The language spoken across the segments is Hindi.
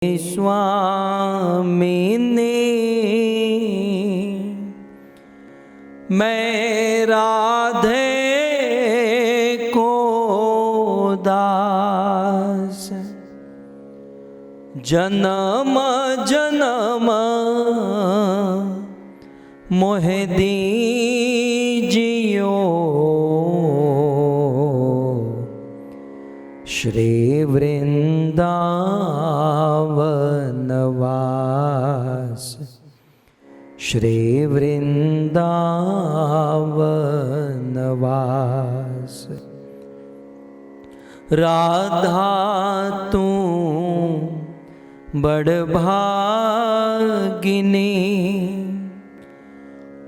स्वामी ने मैं राधे को दास जन्म जन्म मोहे दीजियो श्री वृंदावनवास श्री वृंदावनवास। राधा तू बड़ भागिनी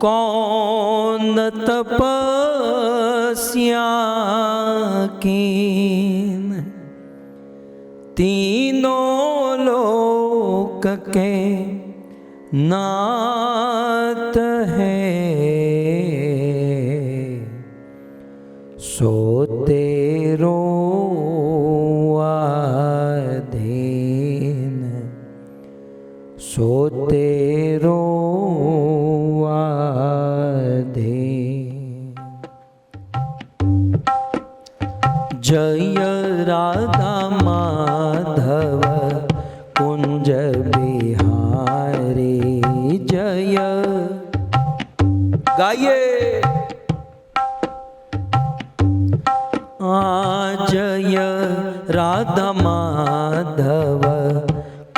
कौन तपस्या कीन तीनों लोक के नाथ है सो तेरो अधीन सो तेरो अधीन। जय राधा माधव कुंज बिहारी जय गाइए जय राधा माधव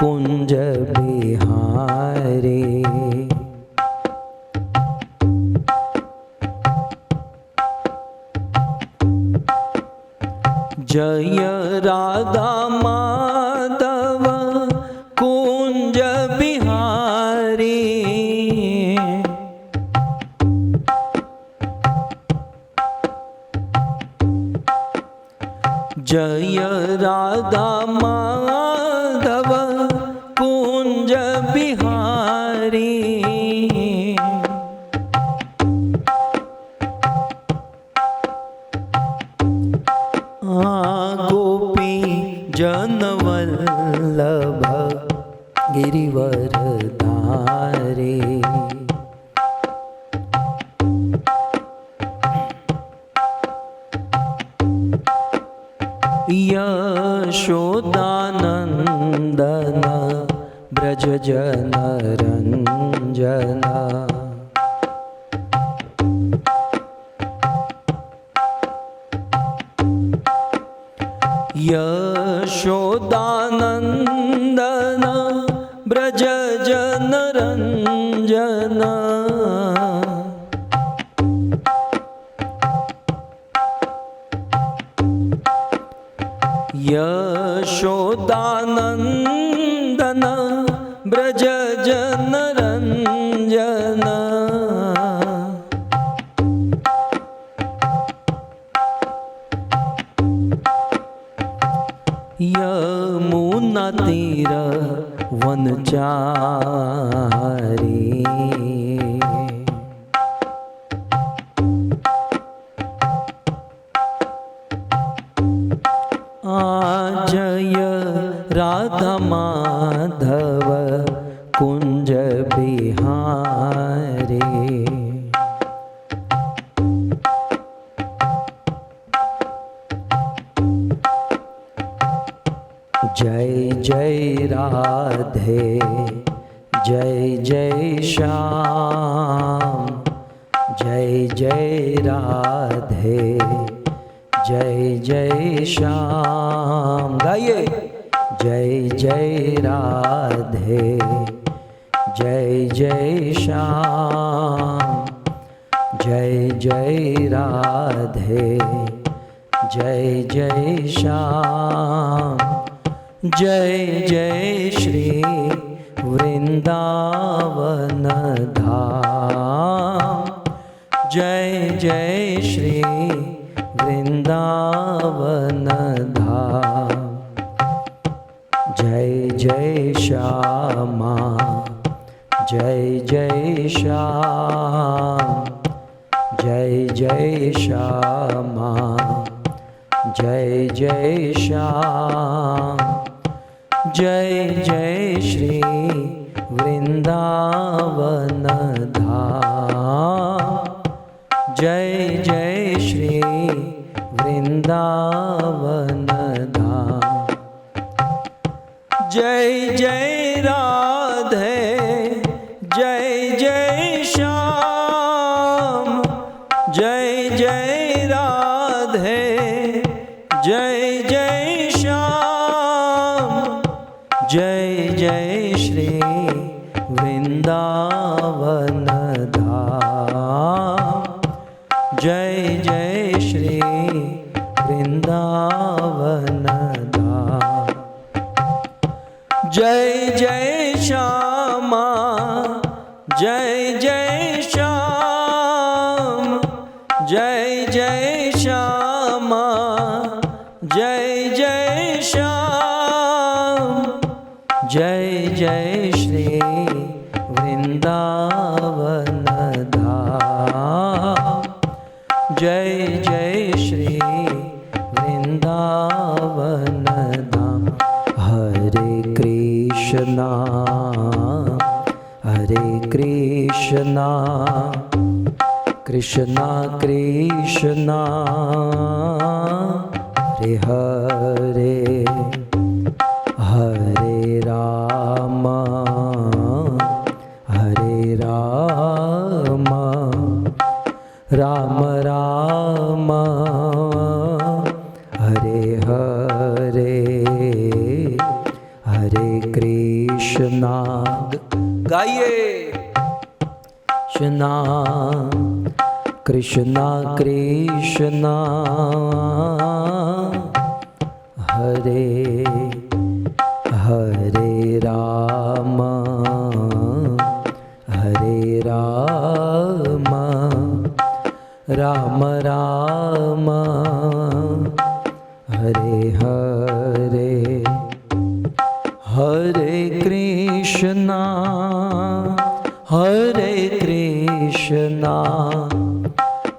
कुंज बिहारी। जय राधा माधव कुंज बिहारी जय राधा माधव कुंज बिहारी। गोपी जनवल्लभ गिरिवरधारी यशोदानंदन ब्रज जनरंजन यशोदानंदन ब्रज जनरंजन। यशोदानंदन ब्रज जनरंजन। यमुना तीर वनचारी जय राधा माधव कुंज बिहारी। जय जय राधे जय जय श्याम जय जय राधे जय जय श्याम गाइए जय जय राधे जय जय श्याम जय जय राधे जय जय श्याम। जय जय श्री वृंदावन धाम जय जय श्री वृंदावन धाम। जय जय श्यामा जय जय श्याम जय जय श्यामा जय जय श्याम जय जय श्री वृंदावन धाम, जय जय श्री वृंदावन धाम। जय जय राधे, जय जय श्याम, जय जय राधे, जय जय श्याम, जय जय श्री वृंदावन धाम, जय जय श्री वृंदावन धाम। जय जय श्यामा, जय जय श्याम, जय जय श्यामा, जय जय श्याम, जय जय श्री वृंदावन धाम, जय जय श्री वृंदावन धाम। हरे कृष्णा, हरे कृष्णा, कृष्णा कृष्णा, हरे हरे, हरे राम, हरे राम, राम राम, हरे हरे, हरे कृष्णा। गाइए। कृष्णा कृष्णा कृष्णा, हरे हरे राम, हरे राम, राम राम, हरे हरे, हरे कृष्णा, हरे कृष्णा,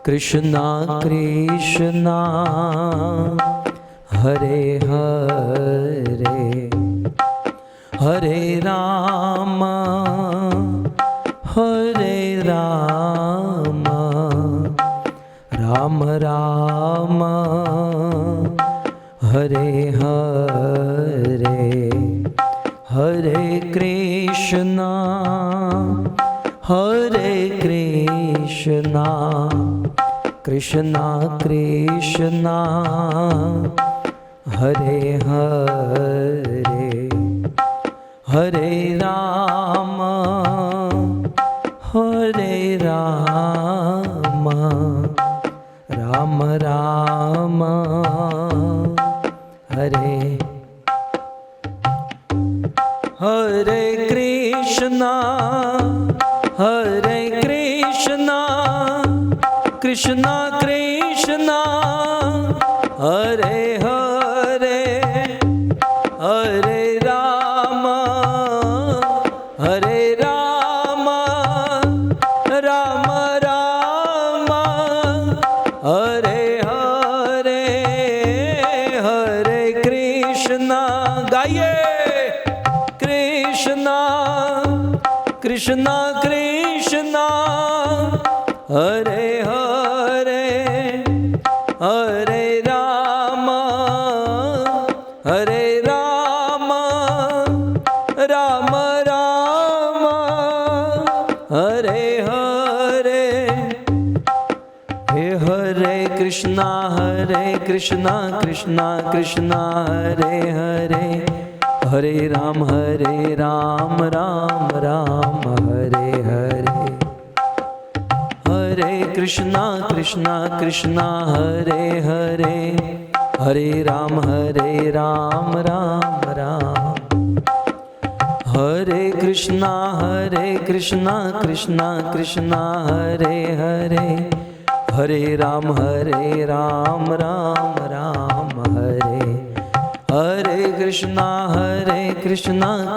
कृष्णा कृष्णा, हरे हरे, हरे राम, हरे राम, राम राम, हरे हरे, हरे कृष्णा, हरे कृष्णा, कृष्णा कृष्णा, हरे हरे, हरे राम, हरे राम, राम राम, हरे हरे कृष्णा, हरे कृष्णा, कृष्णा कृष्णा, हरे हरे, हरे राम, हरे राम, राम राम, हरे हरे, हरे कृष्णा। गाइए। कृष्णा कृष्णा कृष्णा, हरे हरे, हरे राम, हरे राम, राम राम, हरे हरे, हरे कृष्णा, कृष्णा कृष्णा, हरे हरे, हरे राम, राम राम, हरे हरे, हरे कृष्णा, कृष्णा, हरे हरे, हरे राम, राम राम, हरे कृष्णा, कृष्णा, कृष्णा, हरे हरे, हरे राम, राम राम, हरे हरे कृष्णा,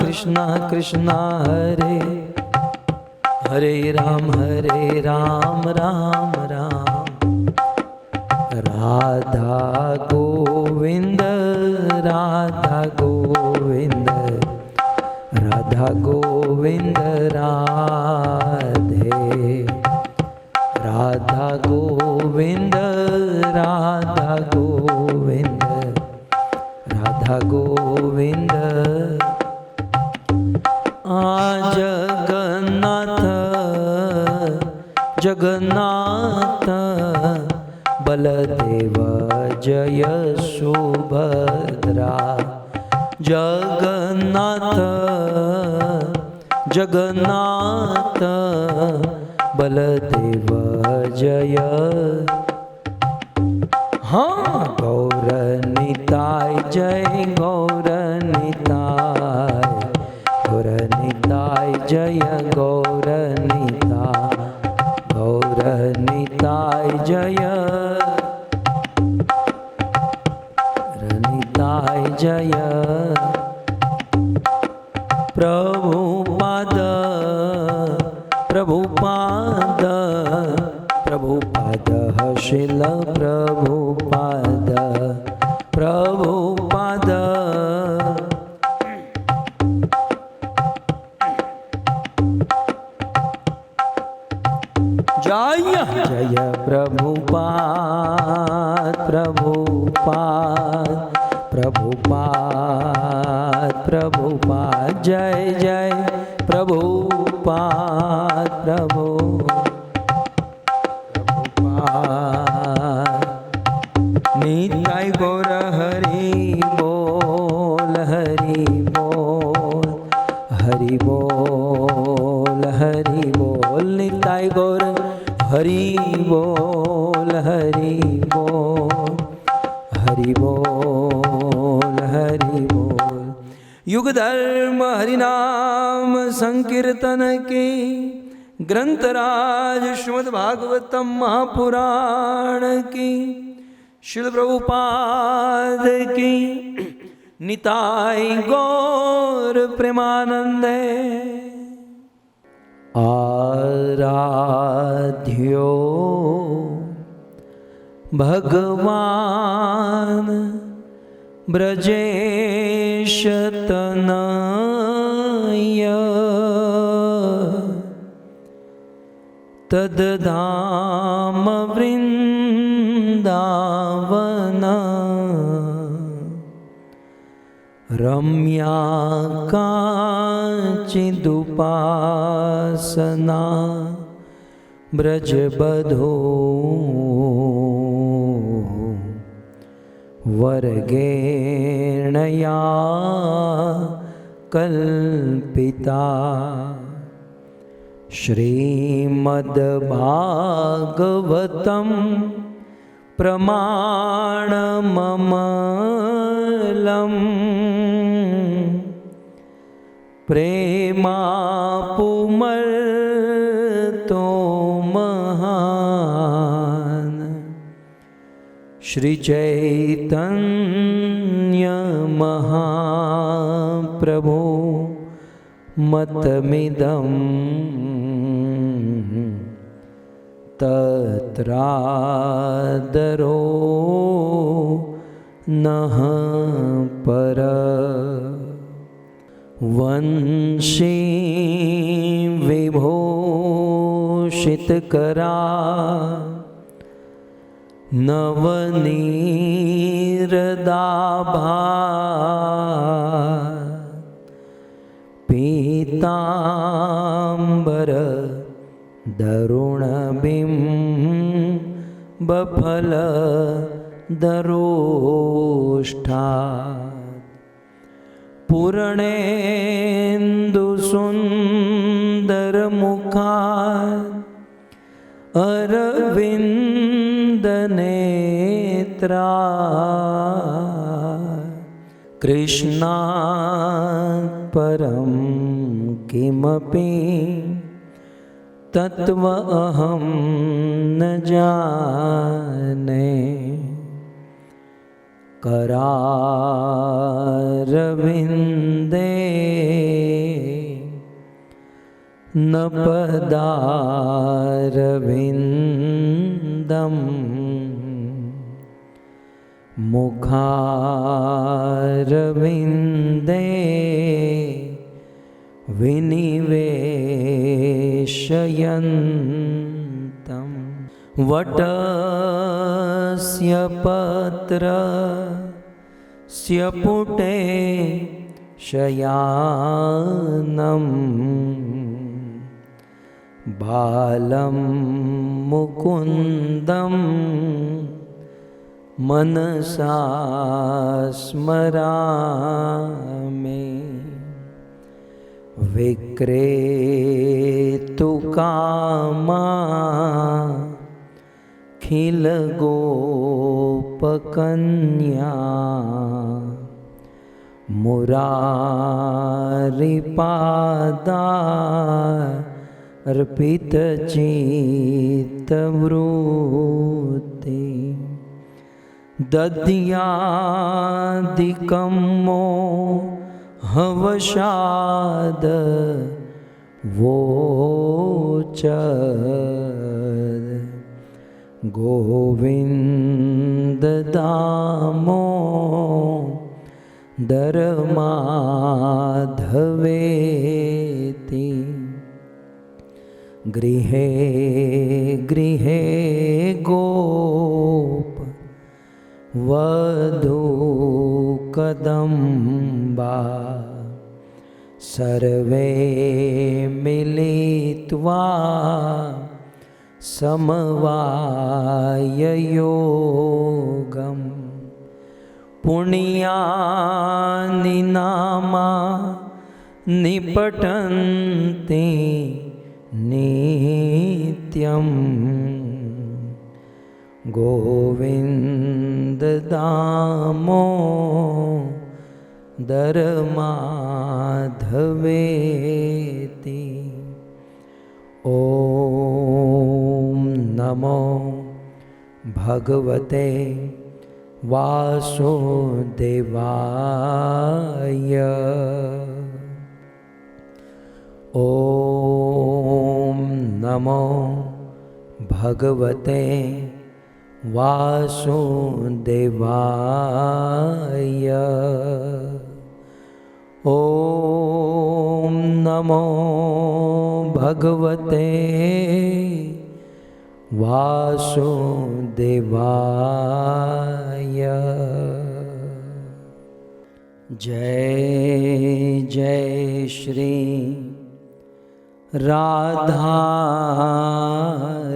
कृष्णा, कृष्णा, हरे हरे राम, राम राम। राधा गोविंद, राधा गोविंद, राधा गोविंद राधे, राधा गोविंद, राधा गोविंद, राधा गोविंद। जगन्नाथ जगन्नाथ बलदेव जय सुभद्रा, जगन्नाथ जगन्नाथ बलदेव जय। हाँ, गौरनिताय जय गौरनिताय, गौरनिताय जय गौरनिताय, गौरनिताय जय रनिताय जय। प्रभुपाद प्रभुपाद प्रभुपाद शिल प्रभुपाद प्रभुपाद। जय जय प्रभुपाद प्रभुपाद प्रभुपाद प्रभुपाद, जय जय प्रभुपाद प्रभुपाद। निताय गौर हरि बोल हरि बोल हरि बोल हरि बोल, निताय गौर हरि बोल हरि बोल हरि बोल हरि बोल। युग धर्म हरिनाम संकीर्तन की, ग्रंथराज श्रीमद् भागवतम महापुराण की, श्रील प्रभुपाद की। निताय गौर प्रेमानंदे। आराध्यो भगवान ब्रजेश तनय, तद्धाम वृंदावन, रम्या काचिदुपासना ब्रजबधो, वर्गेणया कल्पिता। श्रीमद्भागवतं प्रमाणममलम्, प्रेमापुमर्तो महान्। श्री चैतन्य महाप्रभु मतमिदं तत्रादरो नः पर। वंशी विभूषितकरा नवनीरदाभा, पीताम्बर दरुणबिम्बफल दरोष्ठा, पूर्णेन्दुसुन्दरमुखात् अरविन्दनेत्रा, कृष्णात् परं किमपि तत्त्व अहं न जाने। करारविन्दे न पदारविन्दम्, मुखारविन्दे विनिवेशयन्तं वटस्य पत्रस्य पुटे शयानं बालं मुकुन्दं मनसा स्मरामि विक्रेतुकामा खिलगोपकन्या मुरारिपादा अर्पितचित्तवृत्ति दद्यादिकं मोहवशाद वोचद गोविन्द दामोदर माधवेति गृहे गृहे गोप वधू कदम्बा सर्वे मिलित्वा समवाययोगं पुण्यानि नामानि पठन्ति नित्यं गोविन्द दामोदर माधवेति ॐ नमो भगवते वासुदेवाय ॐ नमो भगवते वासुदेवाय ॐ नमो भगवते वासुदेवाय। जय जय श्री राधा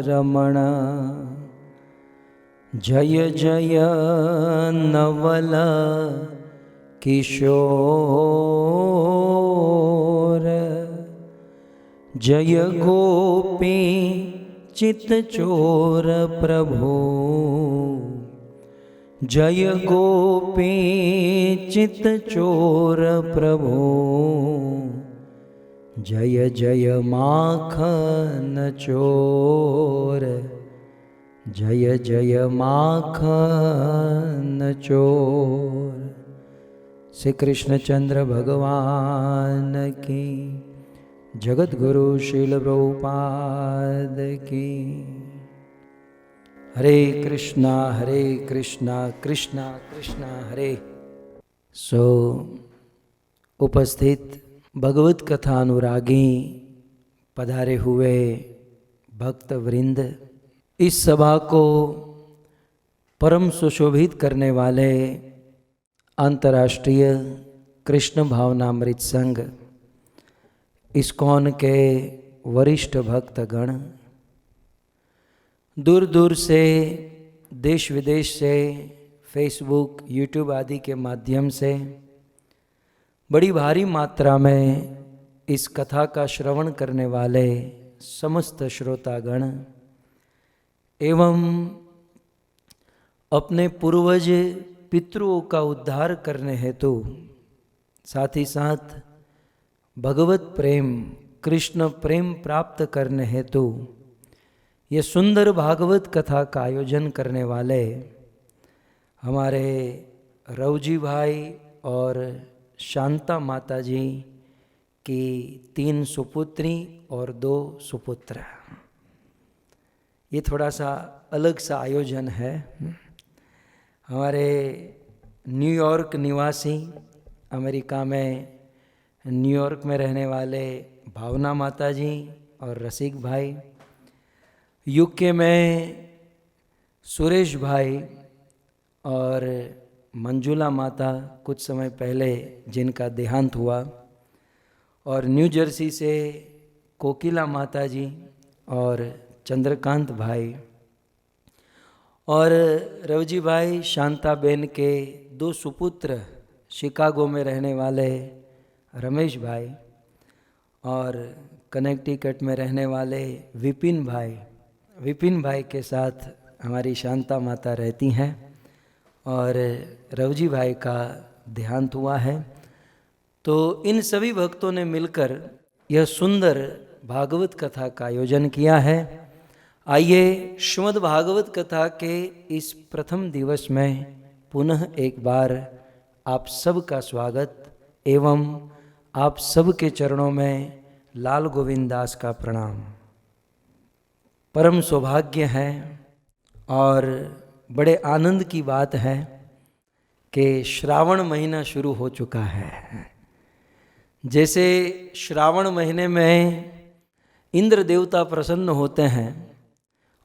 रमण जय जय नवल किशोर जय गोपी चित्तचोर प्रभु जय गोपी चित्तचोर प्रभु जय जय माखन चोर जय जय माखन चोर। श्री कृष्णचंद्र भगवान की, जगत गुरु शील प्रभुपाद की। हरे कृष्णा कृष्णा कृष्णा हरे। उपस्थित भगवत कथा अनुरागी पधारे हुए भक्त वृंद, इस सभा को परम सुशोभित करने वाले अंतर्राष्ट्रीय कृष्ण भावनामृत संघ इस्कॉन के वरिष्ठ भक्तगण, दूर दूर से देश विदेश से फेसबुक यूट्यूब आदि के माध्यम से बड़ी भारी मात्रा में इस कथा का श्रवण करने वाले समस्त श्रोतागण एवं अपने पूर्वज पितरों का उद्धार करने हेतु साथ ही साथ भगवत प्रेम कृष्ण प्रेम प्राप्त करने हेतु ये सुंदर भागवत कथा का आयोजन करने वाले हमारे रवजी भाई और शांता माता जी की 3 सुपुत्री और 2 सुपुत्र। ये थोड़ा सा अलग सा आयोजन है। हमारे न्यूयॉर्क निवासी, अमेरिका में न्यूयॉर्क में रहने वाले भावना माता जी और रसिक भाई, यूके में सुरेश भाई और मंजुला माता कुछ समय पहले जिनका देहांत हुआ, और न्यू जर्सी से कोकिला माता जी और चंद्रकांत भाई, और रवजी भाई शांताबेन के 2 सुपुत्र शिकागो में रहने वाले रमेश भाई, और कनेक्टिकट में रहने वाले विपिन भाई के साथ हमारी शांता माता रहती हैं, और रवजी भाई का देहांत हुआ है। तो इन सभी भक्तों ने मिलकर यह सुंदर भागवत कथा का आयोजन किया है। आइए श्रीमद् भागवत कथा के इस प्रथम दिवस में पुनः एक बार आप सब का स्वागत एवं आप सब के चरणों में लाल गोविंद दास का प्रणाम। परम सौभाग्य है और बड़े आनंद की बात है कि श्रावण महीना शुरू हो चुका है। जैसे श्रावण महीने में इंद्र देवता प्रसन्न होते हैं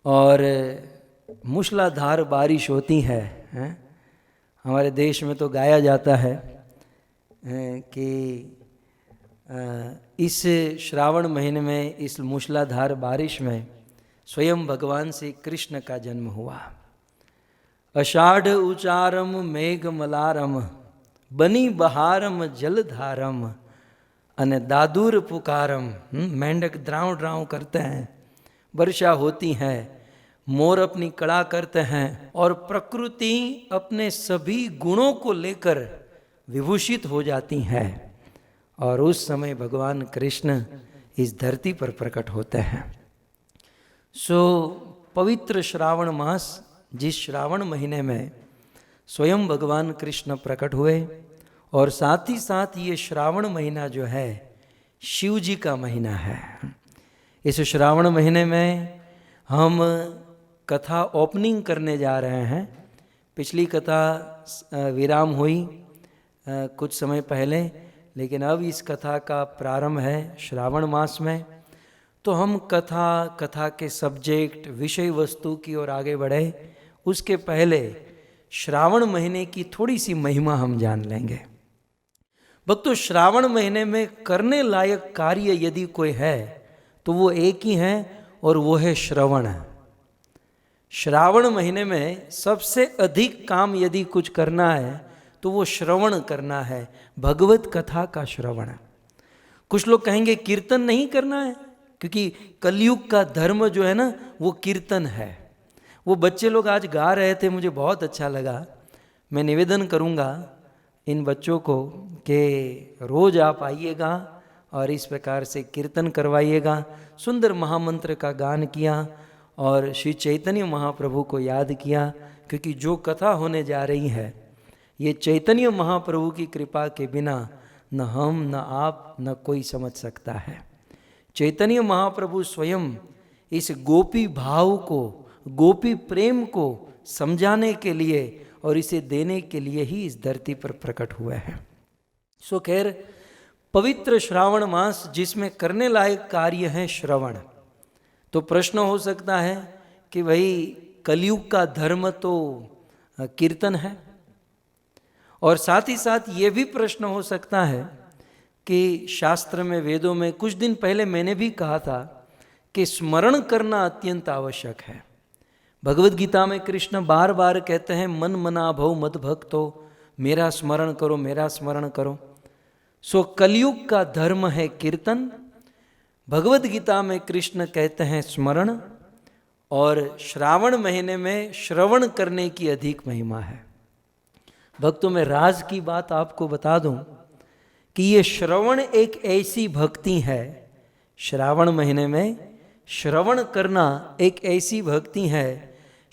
और मूसलाधार बारिश होती है, हमारे देश में तो गाया जाता है कि इस श्रावण महीने में इस मूसलाधार बारिश में स्वयं भगवान श्री कृष्ण का जन्म हुआ। अषाढ़ उचारम मेघ मलारम बनी बहारम जलधारम अने दादुर पुकारम, मेंढक द्राव द्राव करते हैं, वर्षा होती है, मोर अपनी कड़ा करते हैं और प्रकृति अपने सभी गुणों को लेकर विभूषित हो जाती है, और उस समय भगवान कृष्ण इस धरती पर प्रकट होते हैं। सो पवित्र श्रावण मास, जिस श्रावण महीने में स्वयं भगवान कृष्ण प्रकट हुए, और साथ ही साथ ये श्रावण महीना जो है शिव जी का महीना है। इस श्रावण महीने में हम कथा ओपनिंग करने जा रहे हैं। पिछली कथा विराम हुई कुछ समय पहले, लेकिन अब इस कथा का प्रारंभ है श्रावण मास में। तो हम कथा के सब्जेक्ट, विषय वस्तु की ओर आगे बढ़े उसके पहले श्रावण महीने की थोड़ी सी महिमा हम जान लेंगे। भक्तों, श्रावण महीने में करने लायक कार्य यदि कोई है तो वो एक ही है, और वो है श्रवण। श्रावण महीने में सबसे अधिक काम यदि कुछ करना है तो वो श्रवण करना है, भगवत कथा का श्रवण। कुछ लोग कहेंगे कीर्तन नहीं करना है, क्योंकि कलयुग का धर्म जो है ना वो कीर्तन है। वो बच्चे लोग आज गा रहे थे, मुझे बहुत अच्छा लगा। मैं निवेदन करूँगा इन बच्चों को कि रोज आप आइएगा और इस प्रकार से कीर्तन करवाइएगा। सुंदर महामंत्र का गान किया और श्री चैतन्य महाप्रभु को याद किया, क्योंकि जो कथा होने जा रही है ये चैतन्य महाप्रभु की कृपा के बिना न हम, न आप, न कोई समझ सकता है। चैतन्य महाप्रभु स्वयं इस गोपी भाव को, गोपी प्रेम को समझाने के लिए और इसे देने के लिए ही इस धरती पर प्रकट हुए हैं। सो खैर, पवित्र श्रावण मास जिसमें करने लायक कार्य है श्रवण। तो प्रश्न हो सकता है कि भाई कलयुग का धर्म तो कीर्तन है, और साथ ही साथ ये भी प्रश्न हो सकता है कि शास्त्र में, वेदों में, कुछ दिन पहले मैंने भी कहा था कि स्मरण करना अत्यंत आवश्यक है। भगवद गीता में कृष्ण बार बार कहते हैं मन मना भव मद भक्तो, मेरा स्मरण करो, मेरा स्मरण करो। सो कलयुग का धर्म है कीर्तन। भगवद गीता में कृष्ण कहते हैं स्मरण, और श्रावण महीने में श्रवण करने की अधिक महिमा है। भक्तों, में राज की बात आपको बता दूं कि ये श्रवण एक ऐसी भक्ति है, श्रावण महीने में श्रवण करना एक ऐसी भक्ति है।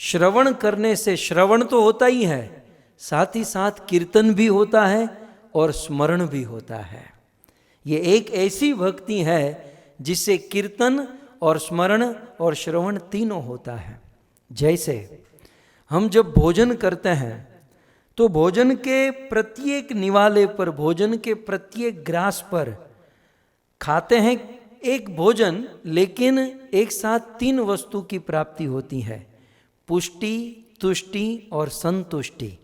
श्रवण करने से श्रवण तो होता ही है, साथ ही साथ कीर्तन भी होता है और स्मरण भी होता है। ये एक ऐसी भक्ति है जिससे कीर्तन और स्मरण और श्रवण तीनों होता है। जैसे हम जब भोजन करते हैं तो भोजन के प्रत्येक निवाले पर, भोजन के प्रत्येक ग्रास पर खाते हैं एक भोजन, लेकिन एक साथ 3 वस्तु की प्राप्ति होती है, पुष्टि, तुष्टि और संतुष्टि।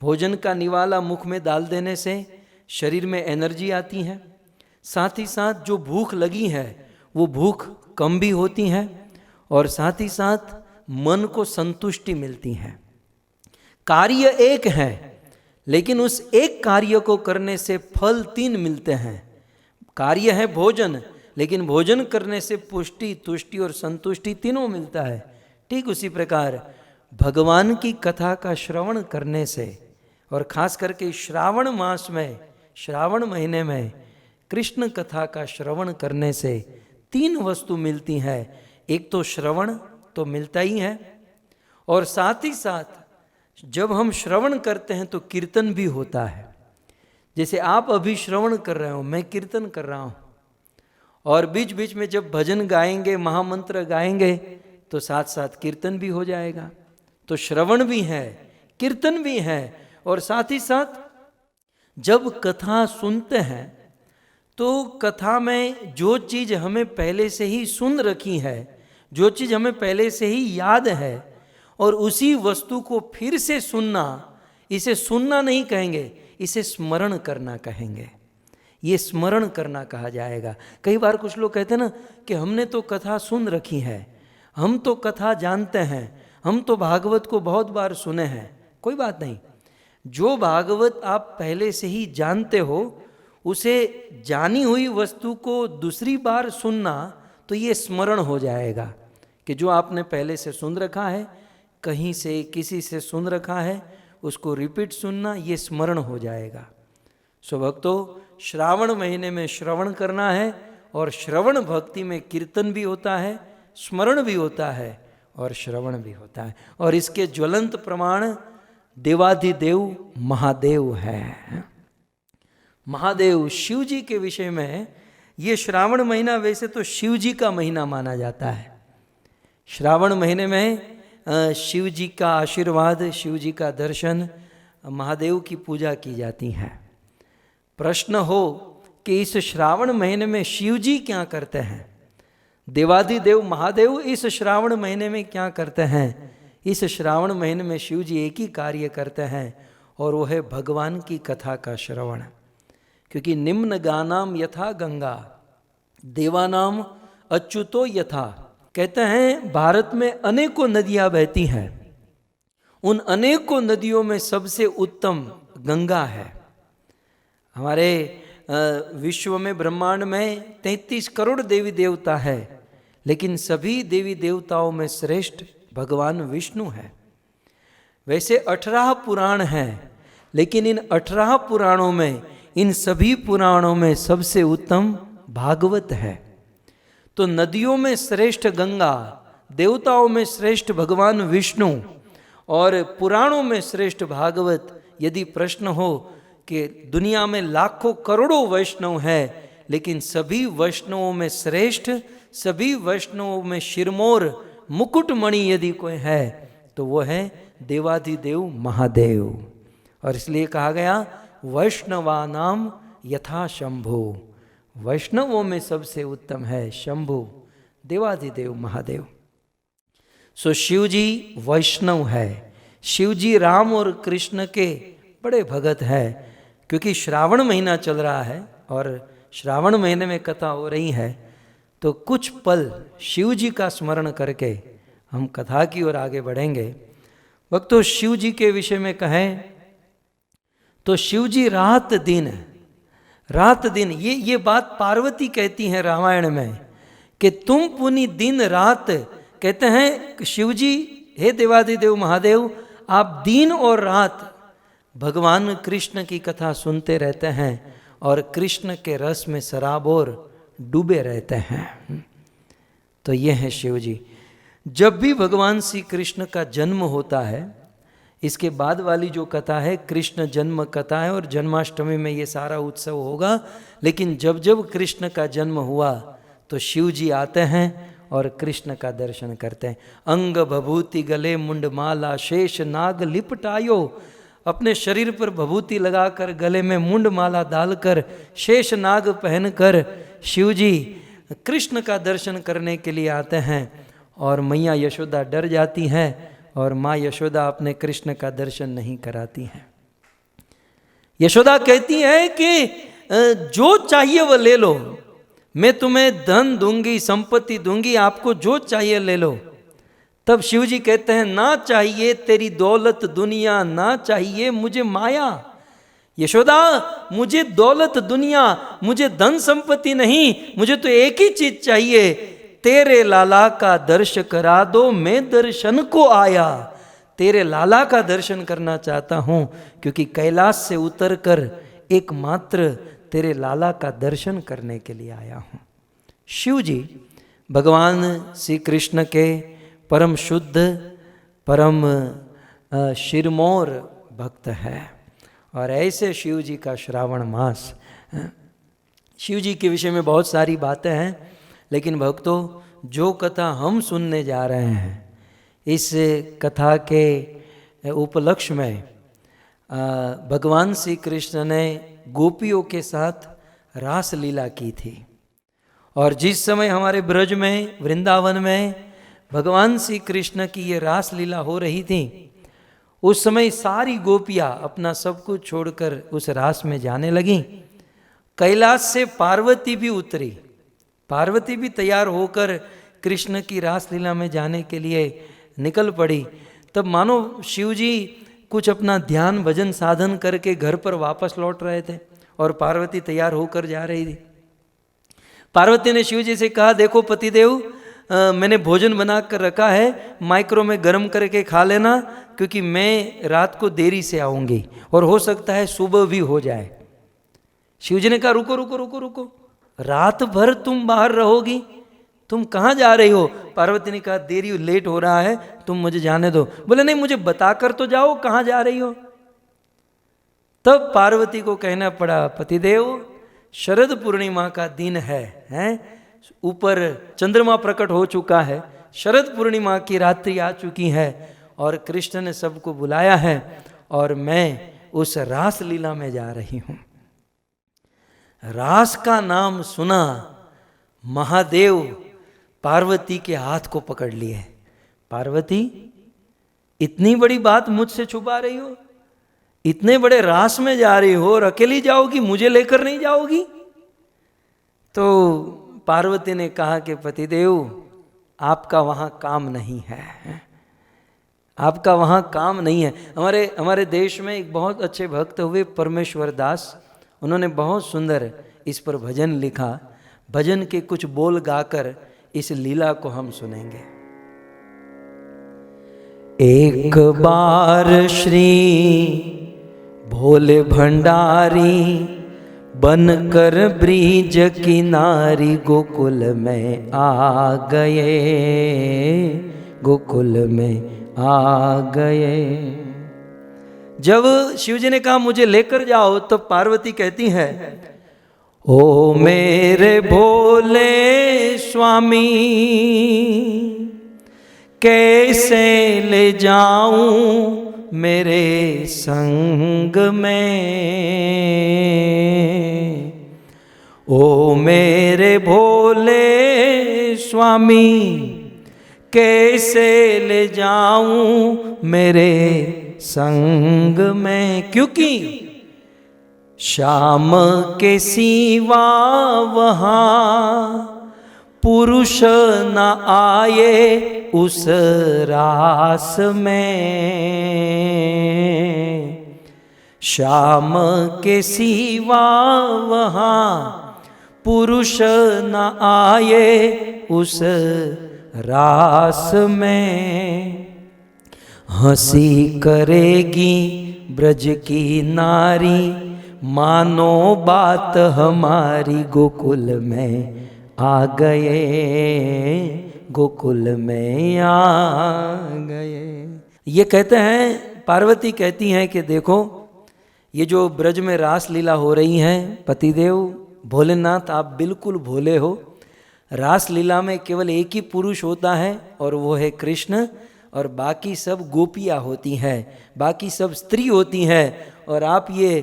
भोजन का निवाला मुख में डाल देने से शरीर में एनर्जी आती है, साथ ही साथ जो भूख लगी है वो भूख कम भी होती है, और साथ ही साथ मन को संतुष्टि मिलती है। कार्य एक है, लेकिन उस एक कार्य को करने से फल 3 मिलते हैं। कार्य है भोजन, लेकिन भोजन करने से पुष्टि, तुष्टि और संतुष्टि तीनों मिलता है। ठीक उसी प्रकार भगवान की कथा का श्रवण करने से, और खास करके श्रावण मास में, श्रावण महीने में कृष्ण कथा का श्रवण करने से 3 वस्तु मिलती है। एक तो श्रवण तो मिलता ही है, और साथ ही साथ जब हम श्रवण करते हैं तो कीर्तन भी होता है। जैसे आप अभी श्रवण कर रहे हो, मैं कीर्तन कर रहा हूँ, और बीच बीच में जब भजन गाएंगे, महामंत्र गाएंगे, तो साथ साथ कीर्तन भी हो जाएगा। तो श्रवण भी है, कीर्तन भी है, और साथ ही साथ जब कथा सुनते हैं तो कथा में जो चीज़ हमें पहले से ही सुन रखी है, जो चीज़ हमें पहले से ही याद है, और उसी वस्तु को फिर से सुनना, इसे सुनना नहीं कहेंगे, इसे स्मरण करना कहेंगे। ये स्मरण करना कहा जाएगा। कई बार कुछ लोग कहते हैं ना कि हमने तो कथा सुन रखी है, हम तो कथा जानते हैं, हम तो भागवत को बहुत बार सुने हैं। कोई बात नहीं, जो भागवत आप पहले से ही जानते हो, उसे जानी हुई वस्तु को दूसरी बार सुनना, तो ये स्मरण हो जाएगा कि जो आपने पहले से सुन रखा है, कहीं से किसी से सुन रखा है, उसको रिपीट सुनना, ये स्मरण हो जाएगा। सो भक्तों, श्रावण महीने में श्रवण करना है, और श्रवण भक्ति में कीर्तन भी होता है, स्मरण भी होता है, और श्रवण भी होता है। और इसके ज्वलंत प्रमाण देवाधिदेव महादेव है। महादेव शिव जी के विषय में, ये श्रावण महीना वैसे तो शिव जी का महीना माना जाता है। श्रावण महीने में शिव जी का आशीर्वाद, शिव जी का दर्शन, महादेव की पूजा की जाती है। प्रश्न हो कि इस श्रावण महीने में शिव जी क्या करते हैं, देवाधिदेव महादेव इस श्रावण महीने में क्या करते हैं? इस श्रावण महीने में शिव जी एक ही कार्य करते हैं, और वो है भगवान की कथा का श्रवण। क्योंकि निम्न गानाम यथा गंगा देवानाम अच्युतो यथा, कहते हैं भारत में अनेकों नदियां बहती हैं, उन अनेकों नदियों में सबसे उत्तम गंगा है। हमारे विश्व में, ब्रह्मांड में 33 करोड़ देवी देवता है, लेकिन सभी देवी देवताओं में श्रेष्ठ भगवान विष्णु है। वैसे 18 पुराण हैं, लेकिन इन 18 पुराणों में, इन सभी पुराणों में सबसे उत्तम भागवत है। तो नदियों में श्रेष्ठ गंगा, देवताओं में श्रेष्ठ भगवान विष्णु, और पुराणों में श्रेष्ठ भागवत। यदि प्रश्न हो कि दुनिया में लाखों करोड़ों वैष्णव हैं, लेकिन सभी वैष्णवों में श्रेष्ठ, सभी वैष्णवों में शिरमोर मुकुटमणि यदि कोई है, तो वो है देवाधिदेव महादेव। और इसलिए कहा गया वैष्णवानाम यथा शंभु, वैष्णवों में सबसे उत्तम है शंभु, देवाधिदेव महादेव। सो शिव जी वैष्णव है। शिव जी राम और कृष्ण के बड़े भगत है। क्योंकि श्रावण महीना चल रहा है और श्रावण महीने में कथा हो रही है, तो कुछ पल शिव जी का स्मरण करके हम कथा की ओर आगे बढ़ेंगे। भक्तों, शिव जी के विषय में कहें तो शिव जी रात दिन, ये बात पार्वती कहती हैं रामायण में कि तुम पुनि दिन रात, कहते हैं शिव जी, हे देवाधिदेव महादेव, आप दिन और रात भगवान कृष्ण की कथा सुनते रहते हैं और कृष्ण के रस में सराबोर डूबे रहते हैं। तो ये है शिव जी। जब भी भगवान श्री कृष्ण का जन्म होता है, इसके बाद वाली जो कथा है कृष्ण जन्म कथा है, और जन्माष्टमी में ये सारा उत्सव होगा। लेकिन जब जब कृष्ण का जन्म हुआ तो शिव जी आते हैं और कृष्ण का दर्शन करते हैं। अंग भभूति गले मुंड माला शेष नाग लिपटायो, अपने शरीर पर भभूति लगाकर, गले में मुंड माला डालकर, शेष नाग पहनकर शिवजी कृष्ण का दर्शन करने के लिए आते हैं। और मैया यशोदा डर जाती हैं और माँ यशोदा अपने कृष्ण का दर्शन नहीं कराती हैं। यशोदा कहती है कि जो चाहिए वो ले लो, मैं तुम्हें धन दूंगी, संपत्ति दूंगी, आपको जो चाहिए ले लो। तब शिवजी कहते हैं, ना चाहिए तेरी दौलत दुनिया, ना चाहिए मुझे माया। यशोदा, मुझे दौलत दुनिया, मुझे धन संपत्ति नहीं, मुझे तो एक ही चीज चाहिए, तेरे लाला का दर्शन करा दो, मैं दर्शन को आया। तेरे लाला का दर्शन करना चाहता हूं, क्योंकि कैलाश से उतरकर एकमात्र तेरे लाला का दर्शन करने के लिए आया हूं। शिव जी भगवान श्री कृष्ण के परम शुद्ध, परम शिरमौर भक्त है। और ऐसे शिव जी का श्रावण मास, शिव जी के विषय में बहुत सारी बातें हैं, लेकिन भक्तों, जो कथा हम सुनने जा रहे हैं, इस कथा के उपलक्ष्य में भगवान श्री कृष्ण ने गोपियों के साथ रास लीला की थी। और जिस समय हमारे ब्रज में, वृंदावन में भगवान श्री कृष्ण की ये रास लीला हो रही थी, उस समय सारी गोपियाँ अपना सब कुछ छोड़कर उस रास में जाने लगीं। कैलाश से पार्वती भी उतरी, पार्वती भी तैयार होकर कृष्ण की रास लीला में जाने के लिए निकल पड़ी। तब मानो शिवजी कुछ अपना ध्यान भजन साधन करके घर पर वापस लौट रहे थे और पार्वती तैयार होकर जा रही थी। पार्वती ने शिवजी से कहा, देखो पतिदेव, मैंने भोजन बना कर रखा है, माइक्रो में गर्म करके खा लेना, क्योंकि मैं रात को देरी से आऊँगी और हो सकता है सुबह भी हो जाए। शिवजी ने कहा, रुको रुको रुको रुको, रात भर तुम बाहर रहोगी, तुम कहाँ जा रही हो? पार्वती ने कहा, देरी लेट हो रहा है, तुम मुझे जाने दो। बोले, नहीं, मुझे बताकर तो जाओ कहाँ जा रही हो। तब पार्वती को कहना पड़ा, पतिदेव, शरद पूर्णिमा का दिन है, ऊपर चंद्रमा प्रकट हो चुका है, शरद पूर्णिमा की रात्रि आ चुकी है और कृष्ण ने सबको बुलाया है और मैं उस रास लीला में जा रही हूँ। रास का नाम सुना, महादेव पार्वती के हाथ को पकड़ लिए। पार्वती, इतनी बड़ी बात मुझसे छुपा रही हो? इतने बड़े रास में जा रही हो और अकेली जाओगी, मुझे लेकर नहीं जाओगी? तो पार्वती ने कहा कि पतिदेव, आपका वहाँ काम नहीं है, आपका वहाँ काम नहीं है। हमारे देश में एक बहुत अच्छे भक्त हुए परमेश्वर दास, उन्होंने बहुत सुंदर इस पर भजन लिखा। भजन के कुछ बोल गाकर इस लीला को हम सुनेंगे। एक बार श्री भोले भंडारी बनकर ब्रिज किनारी गोकुल में आ गए, गोकुल में आ गए। जब शिवजी ने कहा मुझे लेकर जाओ, तो पार्वती कहती है, ओ मेरे भोले स्वामी, कैसे ले जाऊं मेरे संग में, ओ मेरे भोले स्वामी, कैसे ले जाऊं मेरे संग में, क्योंकि श्याम के सिवा वहाँ पुरुष न आए उस रास में, श्याम के सिवा वहाँ पुरुष न आए उस रास में। हंसी करेगी ब्रज की नारी, मानो बात हमारी, गोकुल में आ गए, गोकुल में आ गए। ये कहते हैं, पार्वती कहती हैं कि देखो, ये जो ब्रज में रास लीला हो रही है, पतिदेव भोलेनाथ आप बिल्कुल भोले हो। रास लीला में केवल एक ही पुरुष होता है और वो है कृष्ण, और बाकी सब गोपियाँ होती हैं, बाकी सब स्त्री होती हैं, और आप ये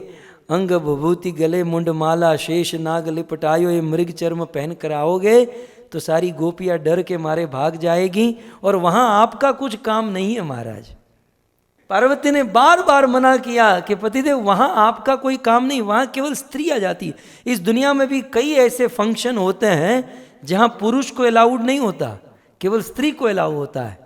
अंग विभूति गले मुंड माला शेष नाग लिपटायो ये मृग चर्म पहन कर आओगे तो सारी गोपियाँ डर के मारे भाग जाएगी, और वहाँ आपका कुछ काम नहीं है महाराज। पार्वती ने बार बार मना किया कि पतिदेव वहाँ आपका कोई काम नहीं, वहाँ केवल स्त्री आ जाती है। इस दुनिया में भी कई ऐसे फंक्शन होते हैं जहाँ पुरुष को अलाउड नहीं होता, केवल स्त्री को अलाउ होता है।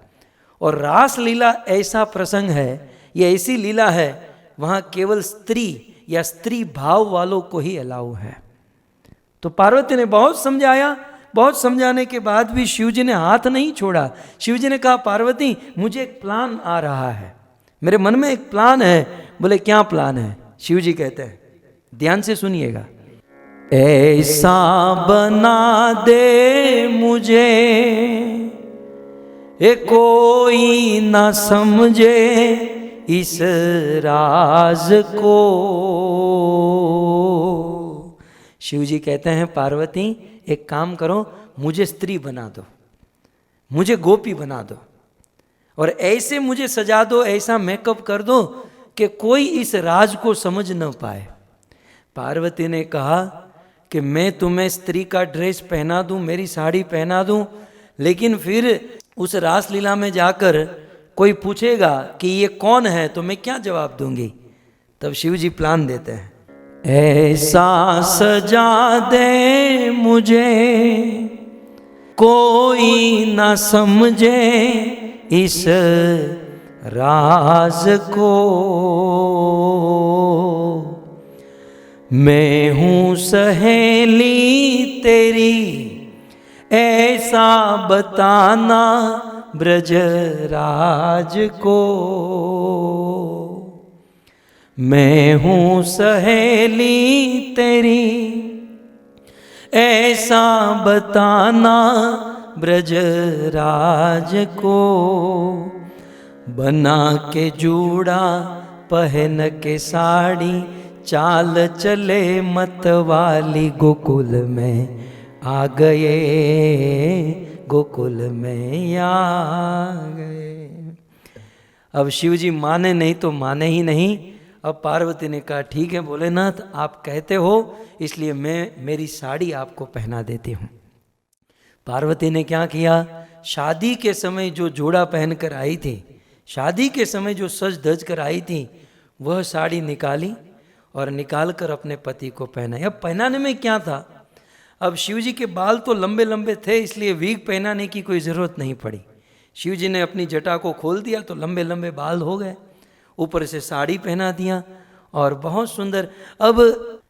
और रास लीला ऐसा प्रसंग है, ये ऐसी लीला है वहाँ केवल स्त्री या स्त्री भाव वालों को ही अलाउ है। तो पार्वती ने बहुत समझाया, बहुत समझाने के बाद भी शिव जी ने हाथ नहीं छोड़ा। शिव जी ने कहा पार्वती मुझे एक प्लान आ रहा है, मेरे मन में एक प्लान है। बोले क्या प्लान है? शिव जी कहते हैं, ध्यान से सुनिएगा, ऐसा बना दे मुझे ये कोई ना समझे इस राज को। शिव जी कहते हैं पार्वती एक काम करो, मुझे स्त्री बना दो, मुझे गोपी बना दो, और ऐसे मुझे सजा दो, ऐसा मेकअप कर दो कि कोई इस राज को समझ न पाए। पार्वती ने कहा कि मैं तुम्हें स्त्री का ड्रेस पहना दूं, मेरी साड़ी पहना दूं, लेकिन फिर उस रासलीला में जाकर कोई पूछेगा कि ये कौन है तो मैं क्या जवाब दूंगी? तब शिव जी प्लान देते हैं, ऐसा सजा दे मुझे कोई ना समझे इस राज को, मैं हूँ सहेली तेरी ऐसा बताना ब्रजराज को, मैं हूँ सहेली तेरी ऐसा बताना ब्रजराज को, बना के जूड़ा पहन के साड़ी चाल चले मतवाली गोकुल में आ गए, गोकुल में आ गए। अब शिव जी माने नहीं तो माने ही नहीं। अब पार्वती ने कहा ठीक है भोलेनाथ आप कहते हो इसलिए मैं मेरी साड़ी आपको पहना देती हूँ। पार्वती ने क्या किया, शादी के समय जो जोड़ा पहन कर आई थी, शादी के समय जो सज धज कर आई थी, वह साड़ी निकाली और निकाल कर अपने पति को पहनाई। अब पहनाने में क्या था, अब शिव जी के बाल तो लंबे लंबे थे इसलिए वीग पहनाने की कोई ज़रूरत नहीं पड़ी। शिव जी ने अपनी जटा को खोल दिया तो लंबे लंबे बाल हो गए, ऊपर से साड़ी पहना दिया और बहुत सुंदर। अब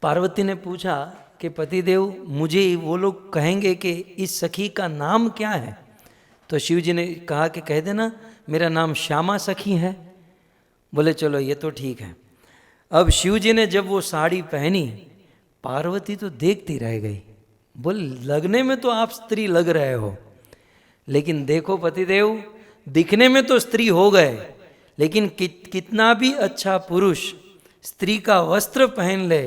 पार्वती ने पूछा कि पतिदेव मुझे वो लोग कहेंगे कि इस सखी का नाम क्या है? तो शिव जी ने कहा कि कह देना मेरा नाम श्यामा सखी है। बोले चलो ये तो ठीक है। अब शिव जी ने जब वो साड़ी पहनी, पार्वती तो देखती रह गई। बोले लगने में तो आप स्त्री लग रहे हो, लेकिन देखो पतिदेव दिखने में तो स्त्री हो गए, लेकिन कितना भी अच्छा पुरुष स्त्री का वस्त्र पहन ले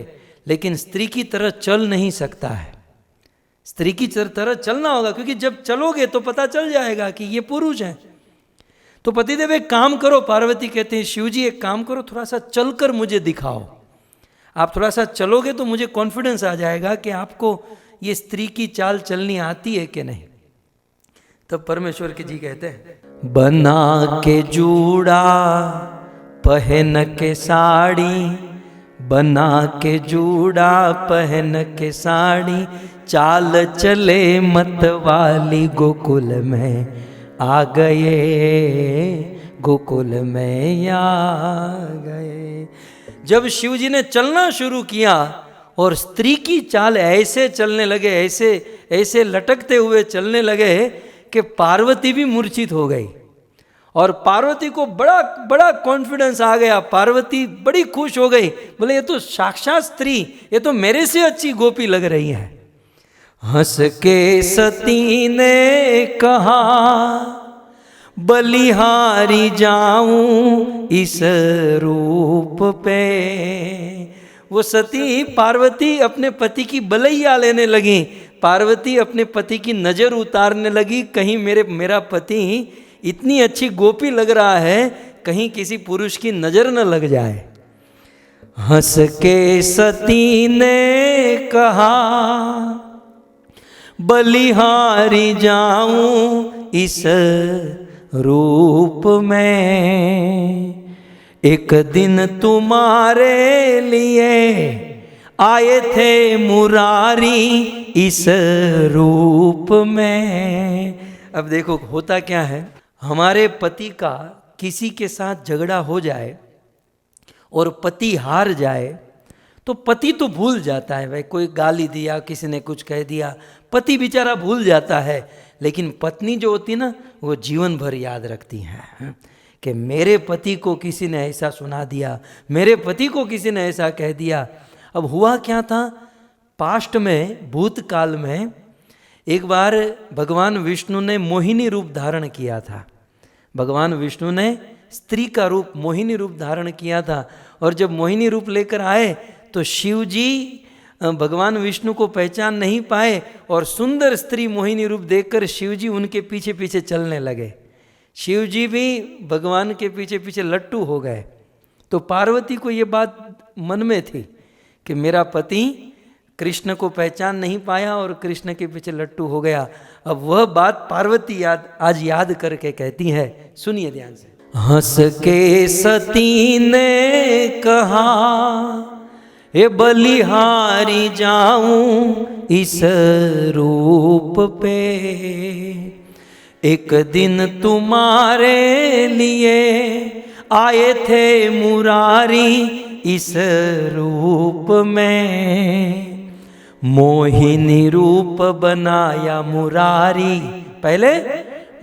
लेकिन स्त्री की तरह चल नहीं सकता है। स्त्री की तरह चलना होगा, क्योंकि जब चलोगे तो पता चल जाएगा कि ये पुरुष है। तो पतिदेव एक काम करो, पार्वती कहते हैं शिव जी एक काम करो, थोड़ा सा चलकर मुझे दिखाओ। आप थोड़ा सा चलोगे तो मुझे कॉन्फिडेंस आ जाएगा कि आपको ये स्त्री की चाल चलनी आती है कि नहीं। तब परमेश्वर के जी कहते हैं, बना के जूड़ा पहन के साड़ी, बना के जूड़ा पहन के साड़ी, चाल चले मतवाली गोकुल में आ गए, गोकुल में आ गए। जब शिव जी ने चलना शुरू किया और स्त्री की चाल ऐसे चलने लगे, ऐसे ऐसे लटकते हुए चलने लगे कि पार्वती भी मूर्छित हो गई। और पार्वती को बड़ा बड़ा कॉन्फिडेंस आ गया, पार्वती बड़ी खुश हो गई। बोले ये तो साक्षात स्त्री, ये तो मेरे से अच्छी गोपी लग रही है। हंस के सती ने कहा बलिहारी जाऊं इस रूप पे। वो सती पार्वती अपने पति की बलैया लेने लगी। पार्वती अपने पति की नज़र उतारने लगी, कहीं मेरा पति इतनी अच्छी गोपी लग रहा है, कहीं किसी पुरुष की नजर न लग जाए। हंस के सती ने कहा, बलिहारी जाऊं इस रूप में, एक दिन तुम्हारे लिए आए थे मुरारी इस रूप में। अब देखो होता क्या है, हमारे पति का किसी के साथ झगड़ा हो जाए और पति हार जाए तो पति तो भूल जाता है, भाई कोई गाली दिया, किसी ने कुछ कह दिया, पति बेचारा भूल जाता है। लेकिन पत्नी जो होती है ना, वो जीवन भर याद रखती है कि मेरे पति को किसी ने ऐसा सुना दिया, मेरे पति को किसी ने ऐसा कह दिया। अब हुआ क्या था, पास्ट में, भूतकाल में एक बार भगवान विष्णु ने मोहिनी रूप धारण किया था। भगवान विष्णु ने स्त्री का रूप, मोहिनी रूप धारण किया था। और जब मोहिनी रूप लेकर आए तो शिव जी भगवान विष्णु को पहचान नहीं पाए और सुंदर स्त्री मोहिनी रूप देखकर शिव जी उनके पीछे पीछे चलने लगे। शिव जी भी भगवान के पीछे पीछे लट्टू हो गए। तो पार्वती को ये बात मन में थी कि मेरा पति कृष्ण को पहचान नहीं पाया और कृष्ण के पीछे लट्टू हो गया। अब वह बात पार्वती आज याद करके कहती है, सुनिए ध्यान से। हंस के सती ने कहा, हे बलिहारी जाऊं इस रूप पे, एक दिन तुम्हारे लिए आए थे मुरारी इस रूप में, मोहिनी रूप बनाया मुरारी, पहले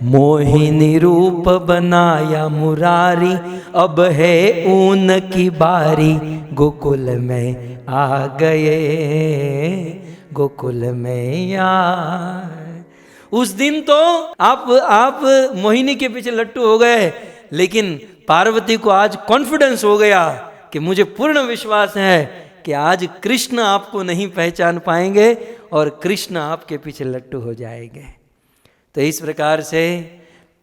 मोहिनी रूप बनाया मुरारी, अब है ऊन की बारी, गोकुल में आ गए, गोकुल में आ। उस दिन तो आप मोहिनी के पीछे लट्टू हो गए, लेकिन पार्वती को आज कॉन्फिडेंस हो गया कि मुझे पूर्ण विश्वास है कि आज कृष्ण आपको नहीं पहचान पाएंगे और कृष्ण आपके पीछे लट्टू हो जाएंगे। तो इस प्रकार से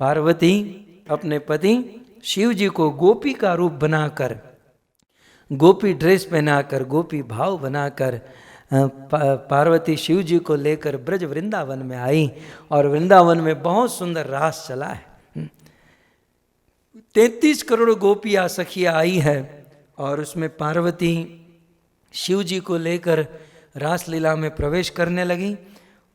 पार्वती अपने पति शिव जी को गोपी का रूप बनाकर, गोपी ड्रेस पहनाकर, गोपी भाव बनाकर पार्वती शिव जी को लेकर ब्रज वृंदावन में आई और वृंदावन में बहुत सुंदर रास चला है। 33 करोड़ गोपियाँ सखियाँ आई है और उसमें पार्वती शिव जी को लेकर रास लीला में प्रवेश करने लगी।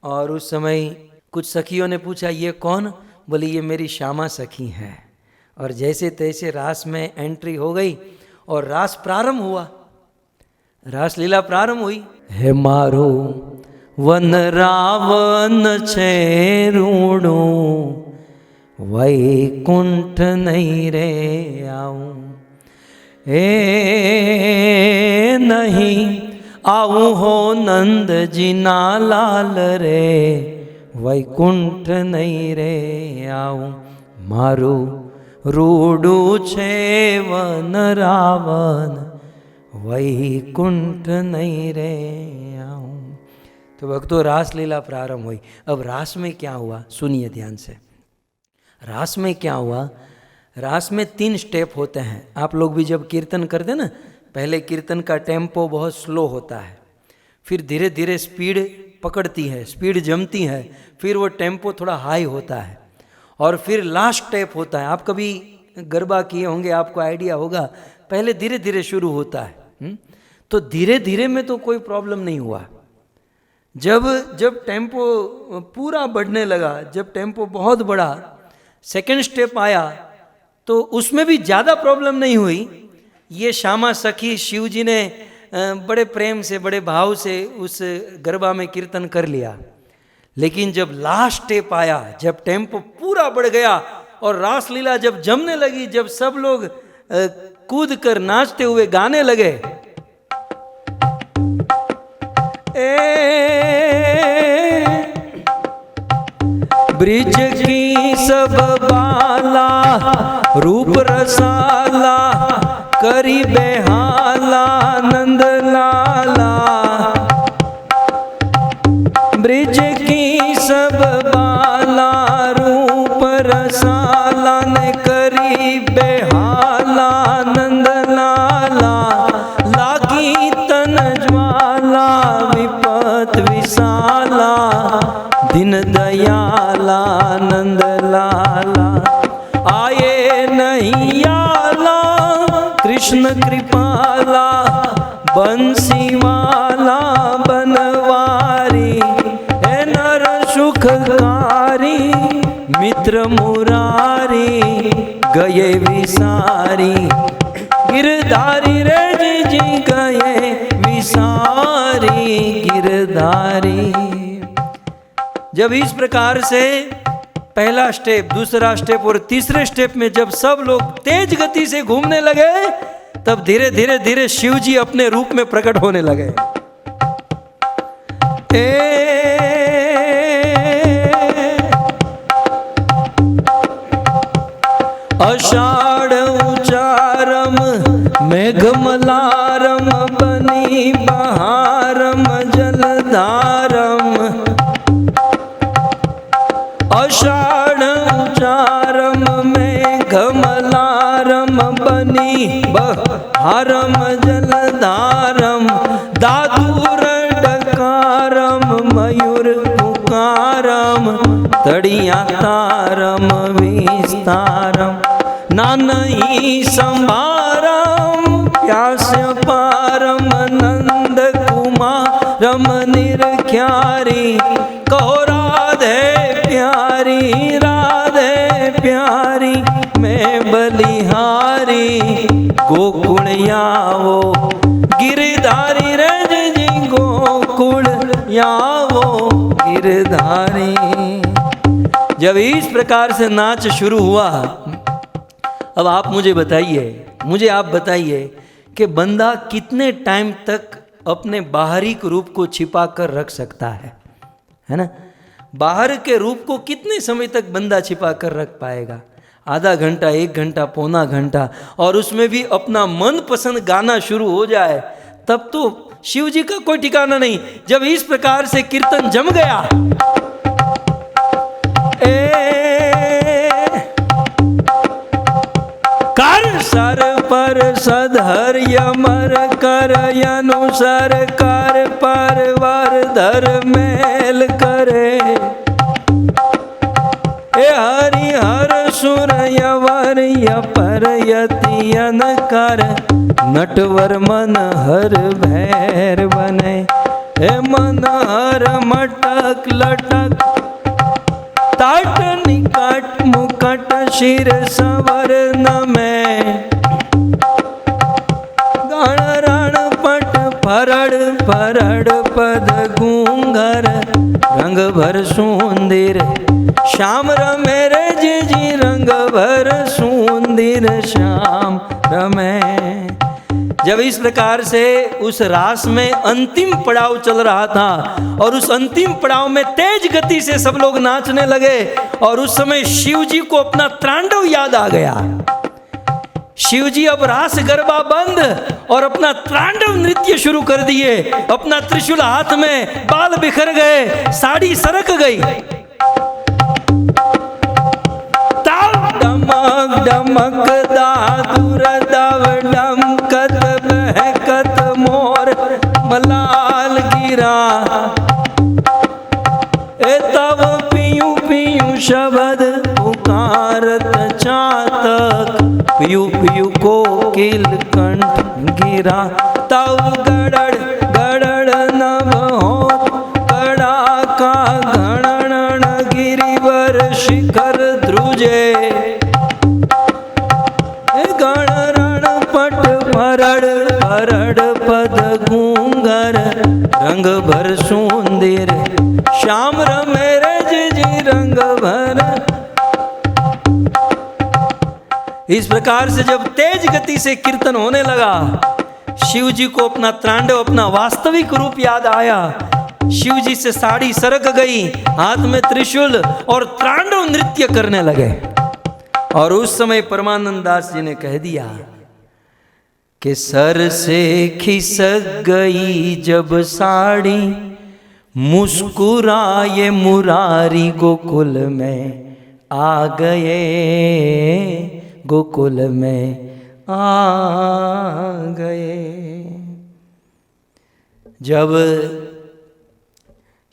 और उस समय कुछ सखियों ने पूछा, ये कौन? बोली, ये मेरी श्यामा सखी हैं। और जैसे तैसे रास में एंट्री हो गई और रास प्रारंभ हुआ, रास लीला प्रारंभ हुई। हे मारो वन रावण छे रूणो, वैकुंठ नहीं रे आऊं, ए नहीं आऊं हो नंद जी ना लाल रे, वैकुंठ नहीं रे आऊं, मारू रूडू छे वन रावण, वैकुंठ नहीं रे आऊं। तो भक्तों, रास लीला प्रारंभ हुई। अब रास में क्या हुआ, सुनिए ध्यान से। रास में क्या हुआ, रास में 3 स्टेप होते हैं। आप लोग भी जब कीर्तन करते ना, पहले कीर्तन का टेम्पो बहुत स्लो होता है, फिर धीरे धीरे स्पीड पकड़ती है, स्पीड जमती है, फिर वो टेम्पो थोड़ा हाई होता है और फिर लास्ट स्टेप होता है। आप कभी गरबा किए होंगे, आपको आइडिया होगा, पहले धीरे धीरे शुरू होता है। तो धीरे धीरे में तो कोई प्रॉब्लम नहीं हुआ। जब टेम्पो पूरा बढ़ने लगा, जब टेम्पो बहुत बढ़ा, सेकंड स्टेप आया, तो उसमें भी ज़्यादा प्रॉब्लम नहीं हुई। ये श्यामा सखी शिव जी ने बड़े प्रेम से, बड़े भाव से उस गरबा में कीर्तन कर लिया। लेकिन जब लास्ट स्टेप आया, जब टेम्पो पूरा बढ़ गया और रास लीला जब जमने लगी, जब सब लोग कूद कर नाचते हुए गाने लगे, ब्रिज की सब बाला रूप रसाला, करी बेहाला नंद लाला, ब्रिज की सब बाला रूप रसाला, दीन दयाला नंद लाला, आए नहीं आला कृष्ण कृपाला, बंसी वाला बनवारी, हे नर सुखकारी, मित्र मुरारी गए विसारी, गिरधारी रे जी गए विसारी गिरधारी। जब इस प्रकार से पहला स्टेप, दूसरा स्टेप और तीसरे स्टेप में जब सब लोग तेज गति से घूमने लगे, तब धीरे धीरे धीरे शिव जी अपने रूप में प्रकट होने लगे। आषाढ़ उचारम मेघमलारम, बनी बहारम जलधारम, आषाढ़ उचारम मेघमलारम, बनी बहारम जलधारम, दादुर डकारम मयूर पुकारम, तड़िया तारम विस्तारम, नानही संभारम प्यास पारम, नंद कुमारम निरख्यारी, कहो राधे प्यारी राधे प्यारी, मैं बलिहारी गोकुल यावो, गिरधारी रज जी गोकुल यावो गिरधारी। जब इस प्रकार से नाच शुरू हुआ, अब आप मुझे बताइए कि बंदा कितने टाइम तक अपने बाहरी रूप को छिपा कर रख सकता है ना? बाहर के रूप को कितने समय तक बंदा छिपा कर रख पाएगा? आधा घंटा, 1 घंटा, पौना घंटा, और उसमें भी अपना मनपसंद गाना शुरू हो जाए, तब तो शिव जी का कोई ठिकाना नहीं। जब इस प्रकार से कीर्तन जम गया, कर सर पर सधर यमर कर अनुसर कर परवर धर मेल करे, ए हरि हर सुर यवर यपर यतियन कर, नटवर मन हर भैर बने, ए मन हर मटक लटक, ताट निकट मुकट शिर सवर में, गण रण पट फरड़ फरड़ पद गूंगर, रंग भर सुंदर श्याम रमे रे जी रंग भर सुंदर श्याम रमे। जब इस प्रकार से उस रास में अंतिम पड़ाव चल रहा था, और उस अंतिम पड़ाव में तेज गति से सब लोग नाचने लगे, और उस समय शिव जी को अपना तांडव याद आ गया। शिव जी अब रास गरबा बंद और अपना तांडव नृत्य शुरू कर दिए। अपना त्रिशूल हाथ में, बाल बिखर गए, साड़ी सरक गई। डमक डमक दादुर दव डमकत बहकत मोर मलाल गिरा, ए तब पियू पियू शब्द पुकारत चातक, पियू पियू कोकिल कंठ गिरा, तब गड़ड़ गड़ड़ नभ होत कड़ाका, घणन गिरिवर शिखर ध्रुजे, गण रण पट भरड़ भरड़ पद गूंगर, रंग भर सुंदर श्याम रमे रज जी रंग भर। इस प्रकार से जब तेज गति से कीर्तन होने लगा, शिव जी को अपना तांडव, अपना वास्तविक रूप याद आया। शिव जी से साड़ी सरक गई, हाथ में त्रिशूल, और तांडव नृत्य करने लगे। और उस समय परमानंद दास जी ने कह दिया कि सर से खिसक गई जब साड़ी, मुस्कुराए मुरारी गोकुल में आ गए, गोकुल में आ गए। जब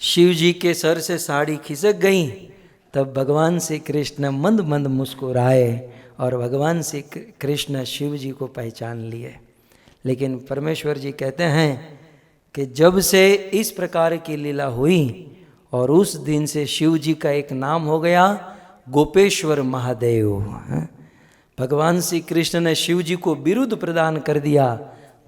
शिव जी के सर से साड़ी खिसक गई, तब भगवान श्री कृष्ण मंद मंद मुस्कुराए और भगवान श्री कृष्ण शिव जी को पहचान लिए। लेकिन परमेश्वर जी कहते हैं कि जब से इस प्रकार की लीला हुई और उस दिन से शिव जी का एक नाम हो गया गोपेश्वर महादेव। भगवान श्री कृष्ण ने शिव जी को बिरुद प्रदान कर दिया,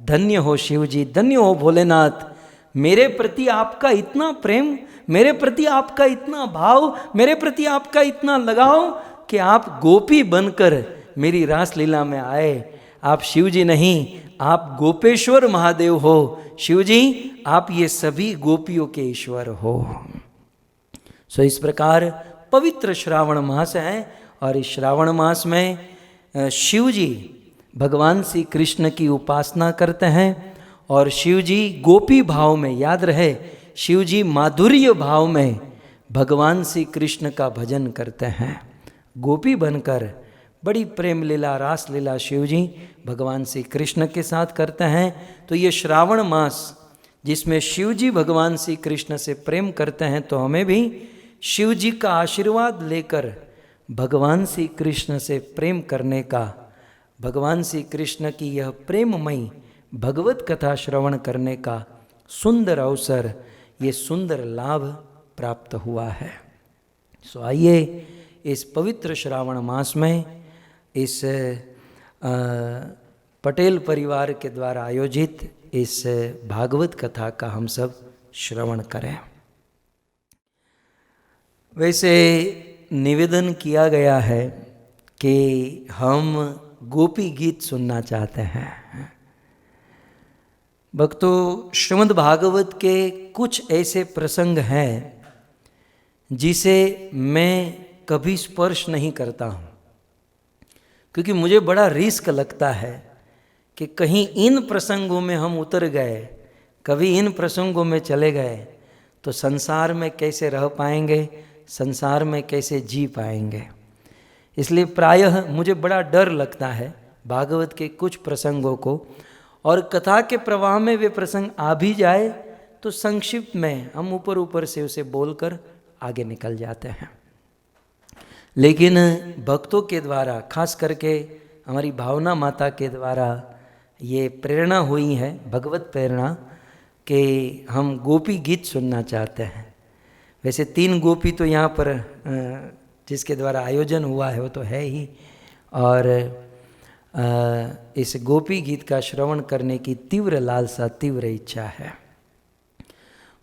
धन्य हो शिव जी, धन्य हो भोलेनाथ, मेरे प्रति आपका इतना प्रेम, मेरे प्रति आपका इतना भाव, मेरे प्रति आपका इतना लगाव कि आप गोपी बनकर मेरी रास लीला में आए। आप शिव जी नहीं, आप गोपेश्वर महादेव हो। शिव जी आप ये सभी गोपियों के ईश्वर हो। सो इस प्रकार पवित्र श्रावण मास है और इस श्रावण मास में शिव जी भगवान श्री कृष्ण की उपासना करते हैं और शिव जी गोपी भाव में, याद रहे, शिव जी माधुर्य भाव में भगवान श्री कृष्ण का भजन करते हैं। गोपी बनकर बड़ी प्रेम लीला, रास लीला शिव जी भगवान श्री कृष्ण के साथ करते हैं। तो ये श्रावण मास जिसमें शिव जी भगवान श्री कृष्ण से प्रेम करते हैं, तो हमें भी शिव जी का आशीर्वाद लेकर भगवान श्री कृष्ण से प्रेम करने का, भगवान श्री कृष्ण की यह प्रेममयी भगवत कथा श्रवण करने का सुंदर अवसर, ये सुंदर लाभ प्राप्त हुआ है। सो आइए इस पवित्र श्रावण मास में इस पटेल परिवार के द्वारा आयोजित इस भागवत कथा का हम सब श्रवण करें। वैसे निवेदन किया गया है कि हम गोपी गीत सुनना चाहते हैं। भक्तों, श्रीमद् भागवत के कुछ ऐसे प्रसंग हैं जिसे मैं कभी स्पर्श नहीं करता हूँ, क्योंकि मुझे बड़ा रिस्क लगता है कि कहीं इन प्रसंगों में हम उतर गए, कभी इन प्रसंगों में चले गए तो संसार में कैसे रह पाएंगे, संसार में कैसे जी पाएंगे। इसलिए प्रायः मुझे बड़ा डर लगता है भागवत के कुछ प्रसंगों को, और कथा के प्रवाह में वे प्रसंग आ भी जाए तो संक्षिप्त में हम ऊपर ऊपर से उसे बोलकर आगे निकल जाते हैं। लेकिन भक्तों के द्वारा, खास करके हमारी भावना माता के द्वारा ये प्रेरणा हुई है, भगवत प्रेरणा, कि हम गोपी गीत सुनना चाहते हैं। वैसे 3 गोपी तो यहाँ पर जिसके द्वारा आयोजन हुआ है वो तो है ही, और इस गोपी गीत का श्रवण करने की तीव्र लालसा, तीव्र इच्छा है।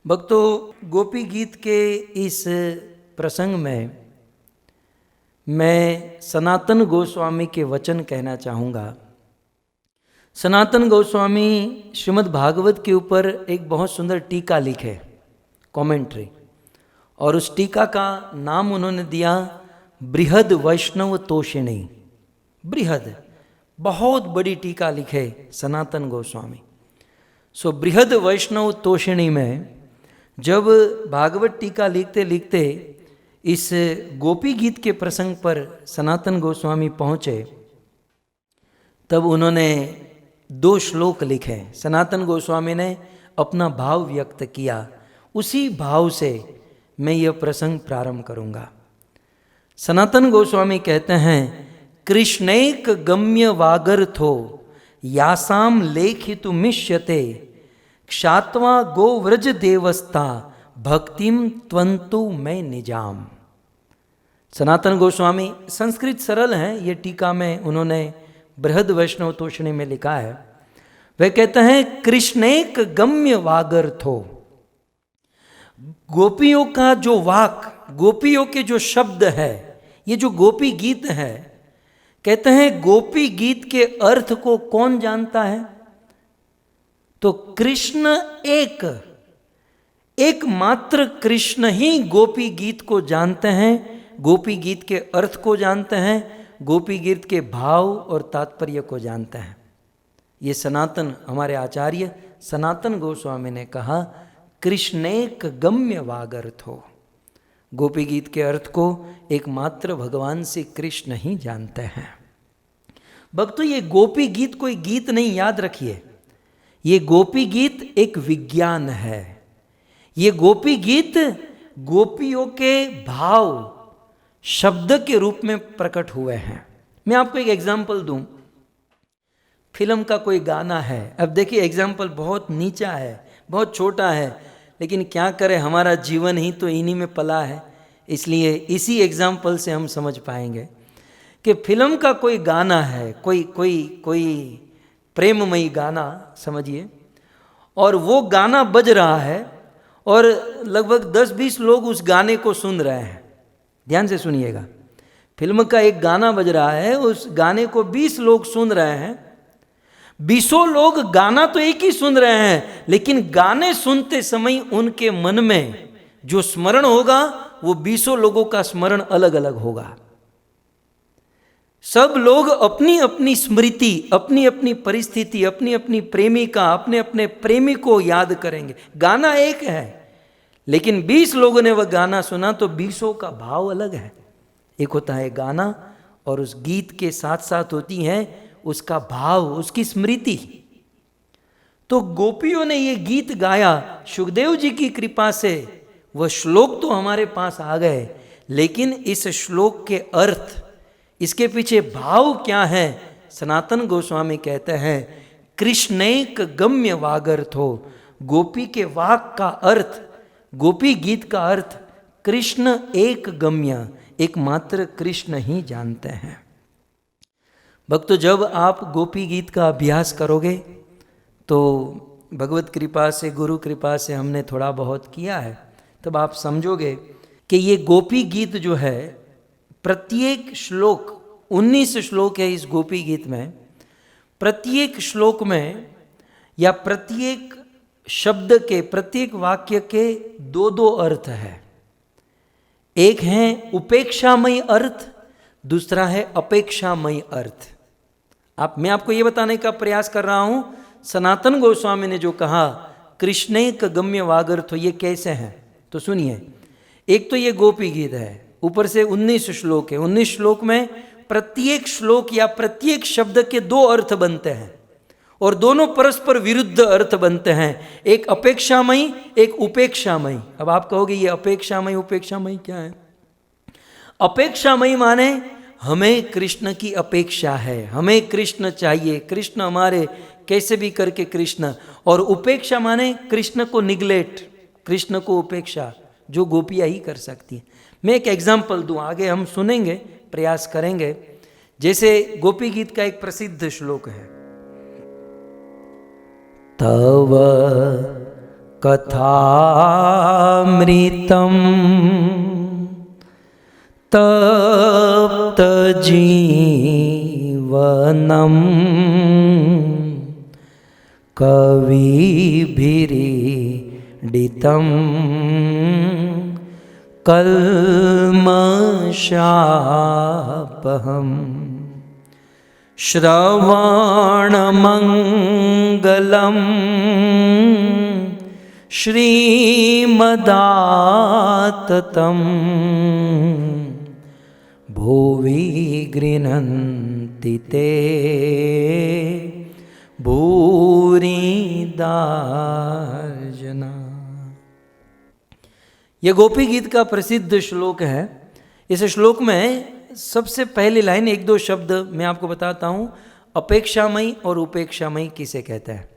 भक्तों, गोपी गीत के इस प्रसंग में मैं सनातन गोस्वामी के वचन कहना चाहूँगा। सनातन गोस्वामी श्रीमद् भागवत के ऊपर एक बहुत सुंदर टीका लिखे, कमेंट्री, और उस टीका का नाम उन्होंने दिया बृहद वैष्णव तोषिणी। बृहद, बहुत बड़ी टीका लिखे सनातन गोस्वामी। सो बृहद वैष्णव तोषिणी में जब भागवत टीका लिखते लिखते इस गोपी गीत के प्रसंग पर सनातन गोस्वामी पहुँचे, तब उन्होंने 2 श्लोक लिखे। सनातन गोस्वामी ने अपना भाव व्यक्त किया, उसी भाव से मैं यह प्रसंग प्रारंभ करूंगा। सनातन गोस्वामी कहते हैं, कृष्णैक गम्य वागर्थो यासाम लेखितु मिष्यते क्षात्वा गोव्रज देवस्था भक्तिम त्वंतु मैं निजाम। सनातन गोस्वामी, संस्कृत सरल है, ये टीका में उन्होंने बृहद वैष्णव तोषिणी में लिखा है। वे कहते हैं, कृष्णैक गम्य वागर्थो, गोपियों का जो वाक, गोपियों के जो शब्द है, ये जो गोपी गीत है, कहते हैं गोपी गीत के अर्थ को कौन जानता है? तो कृष्ण एकमात्र कृष्ण ही गोपी गीत को जानते हैं, गोपी गीत के अर्थ को जानते हैं, गोपी गीत के भाव और तात्पर्य को जानते हैं। ये सनातन, हमारे आचार्य सनातन गोस्वामी ने कहा, कृष्णैक गम्य वागर्थो, गोपी गीत के अर्थ को एकमात्र भगवान श्री कृष्ण ही जानते हैं। भक्तों, ये गोपी गीत कोई गीत नहीं, याद रखिए, ये गोपी गीत एक विज्ञान है, ये गोपी गीत गोपियों के भाव शब्द के रूप में प्रकट हुए हैं। मैं आपको एक एग्जाम्पल दूं। फिल्म का कोई गाना है, अब देखिए एग्जाम्पल बहुत नीचा है, बहुत छोटा है, लेकिन क्या करें, हमारा जीवन ही तो इन्हीं में पला है, इसलिए इसी एग्जाम्पल से हम समझ पाएंगे कि फिल्म का कोई गाना है, कोई प्रेममयी गाना समझिए, और वो गाना बज रहा है और लगभग 10-20 लोग उस गाने को सुन रहे हैं। ध्यान से सुनिएगा, फिल्म का एक गाना बज रहा है, उस गाने को 20 लोग सुन रहे हैं। 20 लोग गाना तो एक ही सुन रहे हैं, लेकिन गाने सुनते समय उनके मन में जो स्मरण होगा वो 20 लोगों का स्मरण अलग अलग होगा। सब लोग अपनी अपनी स्मृति, अपनी अपनी परिस्थिति, अपनी अपनी प्रेमिका, अपने अपने प्रेमी को याद करेंगे। गाना एक है, लेकिन 20 लोगों ने वह गाना सुना तो 20 का भाव अलग है। एक होता है गाना और उस गीत के साथ साथ होती है उसका भाव, उसकी स्मृति। तो गोपियों ने ये गीत गाया, सुखदेव जी की कृपा से वह श्लोक तो हमारे पास आ गए, लेकिन इस श्लोक के अर्थ, इसके पीछे भाव क्या है, सनातन गोस्वामी कहते हैं कृष्णैक गम्य वागर्थो। गोपी के वाक का अर्थ, गोपी गीत का अर्थ कृष्ण एक गम्य, एकमात्र कृष्ण ही जानते हैं। भक्तों, जब आप गोपी गीत का अभ्यास करोगे तो भगवत कृपा से, गुरु कृपा से हमने थोड़ा बहुत किया है, तब आप समझोगे कि ये गोपी गीत जो है, प्रत्येक श्लोक, 19 श्लोक है इस गोपी गीत में, प्रत्येक श्लोक में या प्रत्येक शब्द के, प्रत्येक वाक्य के 2 अर्थ है। एक है उपेक्षामय अर्थ, दूसरा है अपेक्षामय अर्थ। मैं आपको ये बताने का प्रयास कर रहा हूं, सनातन गोस्वामी ने जो कहा कृष्णैक गम्य वागर्थो, ये कैसे हैं, तो सुनिए। एक तो ये गोपी गीत है, ऊपर से 19 श्लोक है। 19 श्लोक में प्रत्येक श्लोक या प्रत्येक शब्द के 2 अर्थ बनते हैं और दोनों परस्पर विरुद्ध अर्थ बनते हैं, एक अपेक्षामयी, एक उपेक्षामयी। अब आप कहोगे ये अपेक्षामयी उपेक्षामयी क्या है? अपेक्षामयी माने हमें कृष्ण की अपेक्षा है, हमें कृष्ण चाहिए, कृष्ण हमारे, कैसे भी करके कृष्ण। और उपेक्षा माने कृष्ण को निगलेक्ट, कृष्ण को उपेक्षा, जो गोपियाँ ही कर सकती हैं। मैं एक एग्जाम्पल दूं, आगे हम सुनेंगे, प्रयास करेंगे। जैसे गोपी गीत का एक प्रसिद्ध श्लोक है, तव कथामृतम तप्त जीवनम कविभिरीडितम कल्मषापहम श्रवणमंगलम श्रीमदाततम भुवि गृह्णन्ति ते भूरिदा जना। यह गोपी गीत का प्रसिद्ध श्लोक है। इस श्लोक में सबसे पहली लाइन, 1-2 शब्द मैं आपको बताता हूँ, अपेक्षामयी और उपेक्षामयी किसे कहते हैं।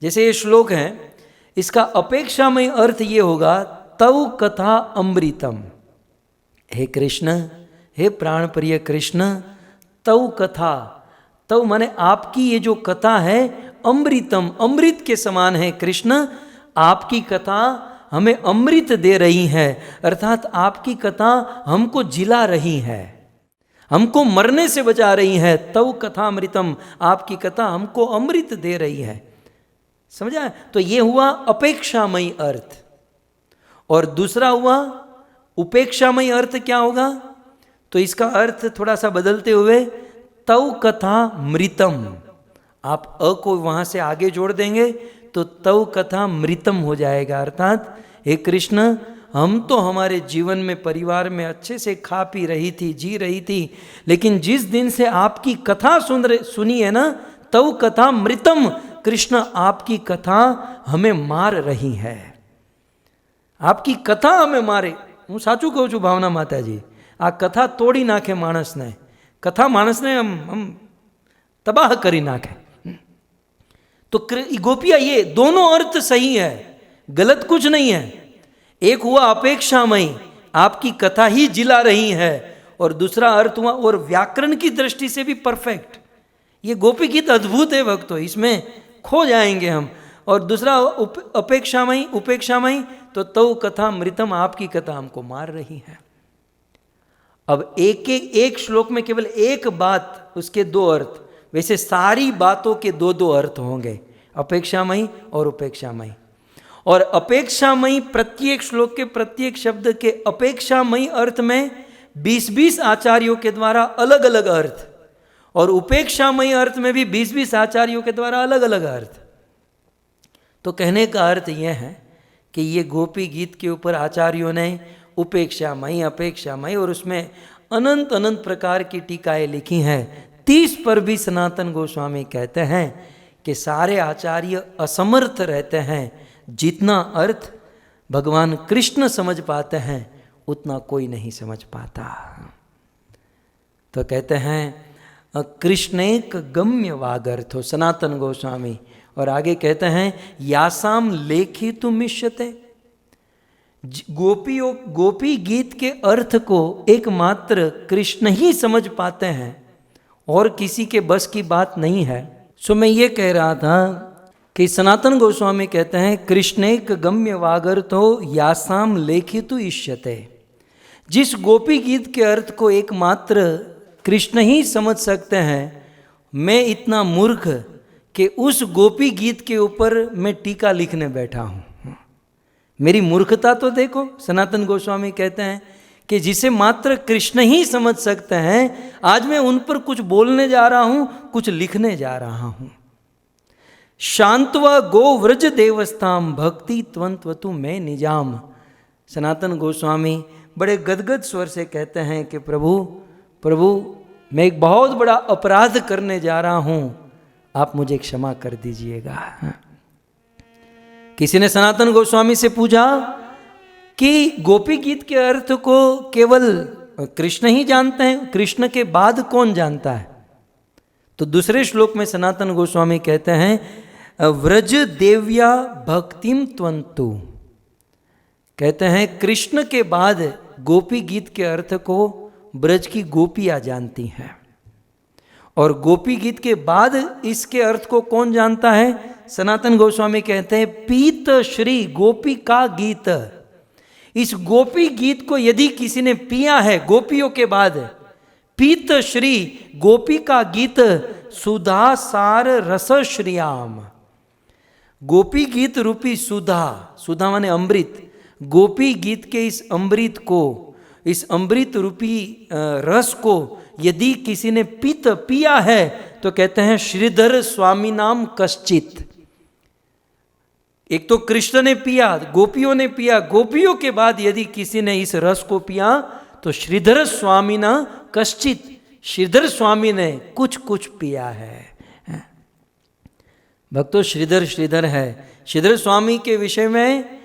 जैसे ये श्लोक है, इसका अपेक्षामयी अर्थ ये होगा, तव कथा अमृतम। हे कृष्ण, हे प्राण प्रिय कृष्ण, तव कथा, तव माने आपकी ये जो कथा है, अमृतम, अमृत के समान है कृष्ण। आपकी कथा हमें अमृत दे रही है, अर्थात आपकी कथा हमको जिला रही है, हमको मरने से बचा रही है। तव कथा अमृतम, आपकी कथा हमको अमृत दे रही है। समझा? तो ये हुआ अपेक्षामयी अर्थ। और दूसरा हुआ उपेक्षामयी अर्थ। क्या होगा? तो इसका अर्थ थोड़ा सा बदलते हुए, तव कथा मृतम, आप अ को वहां से आगे जोड़ देंगे तो तव कथा मृतम हो जाएगा। अर्थात हे कृष्ण, हम तो हमारे जीवन में, परिवार में अच्छे से खा पी रही थी, जी रही थी, लेकिन जिस दिन से आपकी कथा सुनी है ना, तव कथा मृतम, कृष्ण आपकी कथा हमें मार रही है। आपकी कथा हमें मारे। હું સાચું કહું છું ભાવના માતાજી, આ કથા તોડી નાખે માણસને, કથા માણસને આમ तबाह करी नाखे। तो गोपिया ये दोनों अर्थ सही है, गलत कुछ नहीं है। एक हुआ अपेक्षामयी, आपकी कथा ही जिला रही है, और दूसरा अर्थ हुआ और व्याकरण की दृष्टि से भी परफेक्ट। ये गोपी गीत अद्भुत है भक्तों, इसमें खो जाएंगे हम। और दूसरा अपेक्षामयी, उपेक्षामयी, तो तव कथा मृतम, आपकी कथा हमको मार रही है। अब एक श्लोक में केवल एक बात, उसके दो अर्थ, वैसे सारी बातों के दो दो अर्थ होंगे, अपेक्षामयी और उपेक्षामयी। और अपेक्षामयी प्रत्येक श्लोक के प्रत्येक शब्द के अपेक्षामयी अर्थ में 20-20 आचार्यों के द्वारा अलग अलग अर्थ, और उपेक्षामयी अर्थ में भी 20-20 आचार्यों के द्वारा अलग अलग अर्थ। तो कहने का अर्थ यह है कि ये गोपी गीत के ऊपर आचार्यों ने उपेक्षामयी, अपेक्षामयी, और उसमें अनंत अनंत प्रकार की टीकाएं लिखी हैं। 30 पर भी सनातन गोस्वामी कहते हैं कि सारे आचार्य असमर्थ रहते हैं, जितना अर्थ भगवान कृष्ण समझ पाते हैं उतना कोई नहीं समझ पाता। तो कहते हैं कृष्णेक गम्य वागर्थो, सनातन गोस्वामी। और आगे कहते हैं यासाम लेखितुम इष्यते, गोपी गीत के अर्थ को एकमात्र कृष्ण ही समझ पाते हैं और किसी के बस की बात नहीं है। सो मैं ये कह रहा था कि सनातन गोस्वामी कहते हैं कृष्णेक गम्य वागर्थो यासाम लेखितु इष्यते, जिस गोपी गीत के अर्थ को एकमात्र कृष्ण ही समझ सकते हैं, मैं इतना मूर्ख कि उस गोपी गीत के ऊपर मैं टीका लिखने बैठा हूँ। मेरी मूर्खता तो देखो। सनातन गोस्वामी कहते हैं कि जिसे मात्र कृष्ण ही समझ सकते हैं, आज मैं उन पर कुछ बोलने जा रहा हूं, कुछ लिखने जा रहा हूं। शांतवा गो व्रज देवस्थाम भक्ति त्वंत्वतु मैं निजाम। सनातन गोस्वामी बड़े गदगद स्वर से कहते हैं कि प्रभु प्रभु, मैं एक बहुत बड़ा अपराध करने जा रहा हूं, आप मुझे क्षमा कर दीजिएगा। किसी ने सनातन गोस्वामी से पूछा कि गोपी गीत के अर्थ को केवल कृष्ण ही जानते हैं, कृष्ण के बाद कौन जानता है? तो दूसरे श्लोक में सनातन गोस्वामी कहते हैं व्रज देव्या भक्तिम त्वंतु, कहते हैं कृष्ण के बाद गोपी गीत के अर्थ को ब्रज की गोपियां जानती हैं, और गोपी गीत के बाद इसके अर्थ को कौन जानता है? सनातन गोस्वामी कहते हैं पीत श्री गोपी का गीत। इस गोपी गीत को यदि किसी ने पिया है गोपियों के बाद, पीत श्री गोपी का गीत सुधा सार रस श्रियाम, गोपी गीत रूपी सुधा, सुधा माने अमृत, गोपी गीत के इस अमृत को, इस अमृत रूपी रस को यदि किसी ने पिया है तो कहते हैं श्रीधर स्वामी नाम कश्चित। एक तो कृष्ण ने पिया, गोपियों ने पिया, गोपियों के बाद यदि किसी ने इस रस को पिया तो श्रीधर स्वामी ना कश्चित, श्रीधर स्वामी ने कुछ कुछ पिया है। भक्तों श्रीधर श्रीधर है। श्रीधर स्वामी के विषय में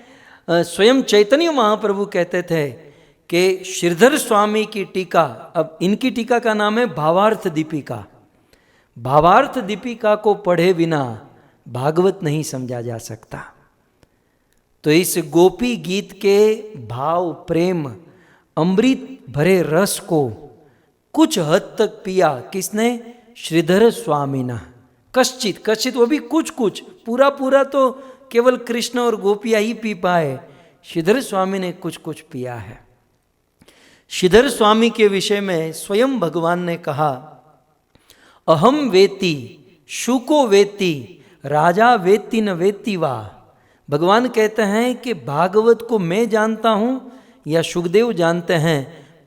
स्वयं चैतन्य महाप्रभु कहते थे कि श्रीधर स्वामी की टीका, अब इनकी टीका का नाम है भावार्थ दीपिका। भावार्थ दीपिका को पढ़े बिना भागवत नहीं समझा जा सकता। तो इस गोपी गीत के भाव, प्रेम, अमृत भरे रस को कुछ हद तक पिया किसने? श्रीधर स्वामी ना कश्चित, कश्चित वो भी कुछ कुछ, पूरा पूरा तो केवल कृष्ण और गोपियां ही पी पाए, श्रीधर स्वामी ने कुछ कुछ पिया है। श्रीधर स्वामी के विषय में स्वयं भगवान ने कहा अहम वेति शुको वेति राजा वेति न वेति वा। भगवान कहते हैं कि भागवत को मैं जानता हूं या सुखदेव जानते हैं,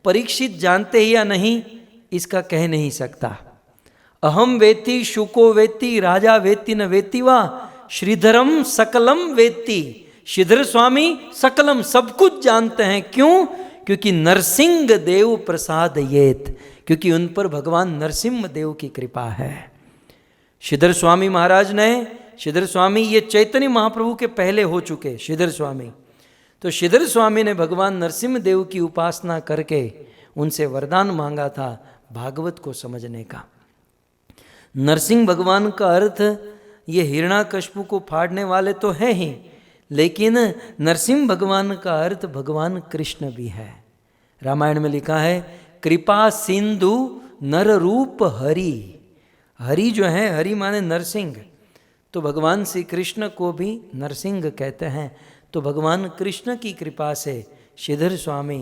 परीक्षित जानते ही या नहीं इसका कह नहीं सकता। अहम वेति शुको वेति राजा वेति न वेति वा श्रीधरम सकलम वेति। श्रीधर स्वामी सकलम सब कुछ जानते हैं। क्यों? क्योंकि नरसिंह देव प्रसाद येत, क्योंकि उन पर भगवान नरसिंह देव की कृपा है। श्रीधर स्वामी महाराज ने, श्रीधर स्वामी ये चैतन्य महाप्रभु के पहले हो चुके श्रीधर स्वामी, तो श्रीधर स्वामी ने भगवान नरसिंह देव की उपासना करके उनसे वरदान मांगा था भागवत को समझने का। नरसिंह भगवान का अर्थ ये हिरण्याकश्यप को फाड़ने वाले तो है ही, लेकिन नरसिंह भगवान का अर्थ भगवान कृष्ण भी है। रामायण में लिखा है कृपा सिंधु नर रूप हरि। हरि जो है, हरि माने नरसिंह, तो भगवान श्री कृष्ण को भी नरसिंह कहते हैं। तो भगवान कृष्ण की कृपा से श्रीधर स्वामी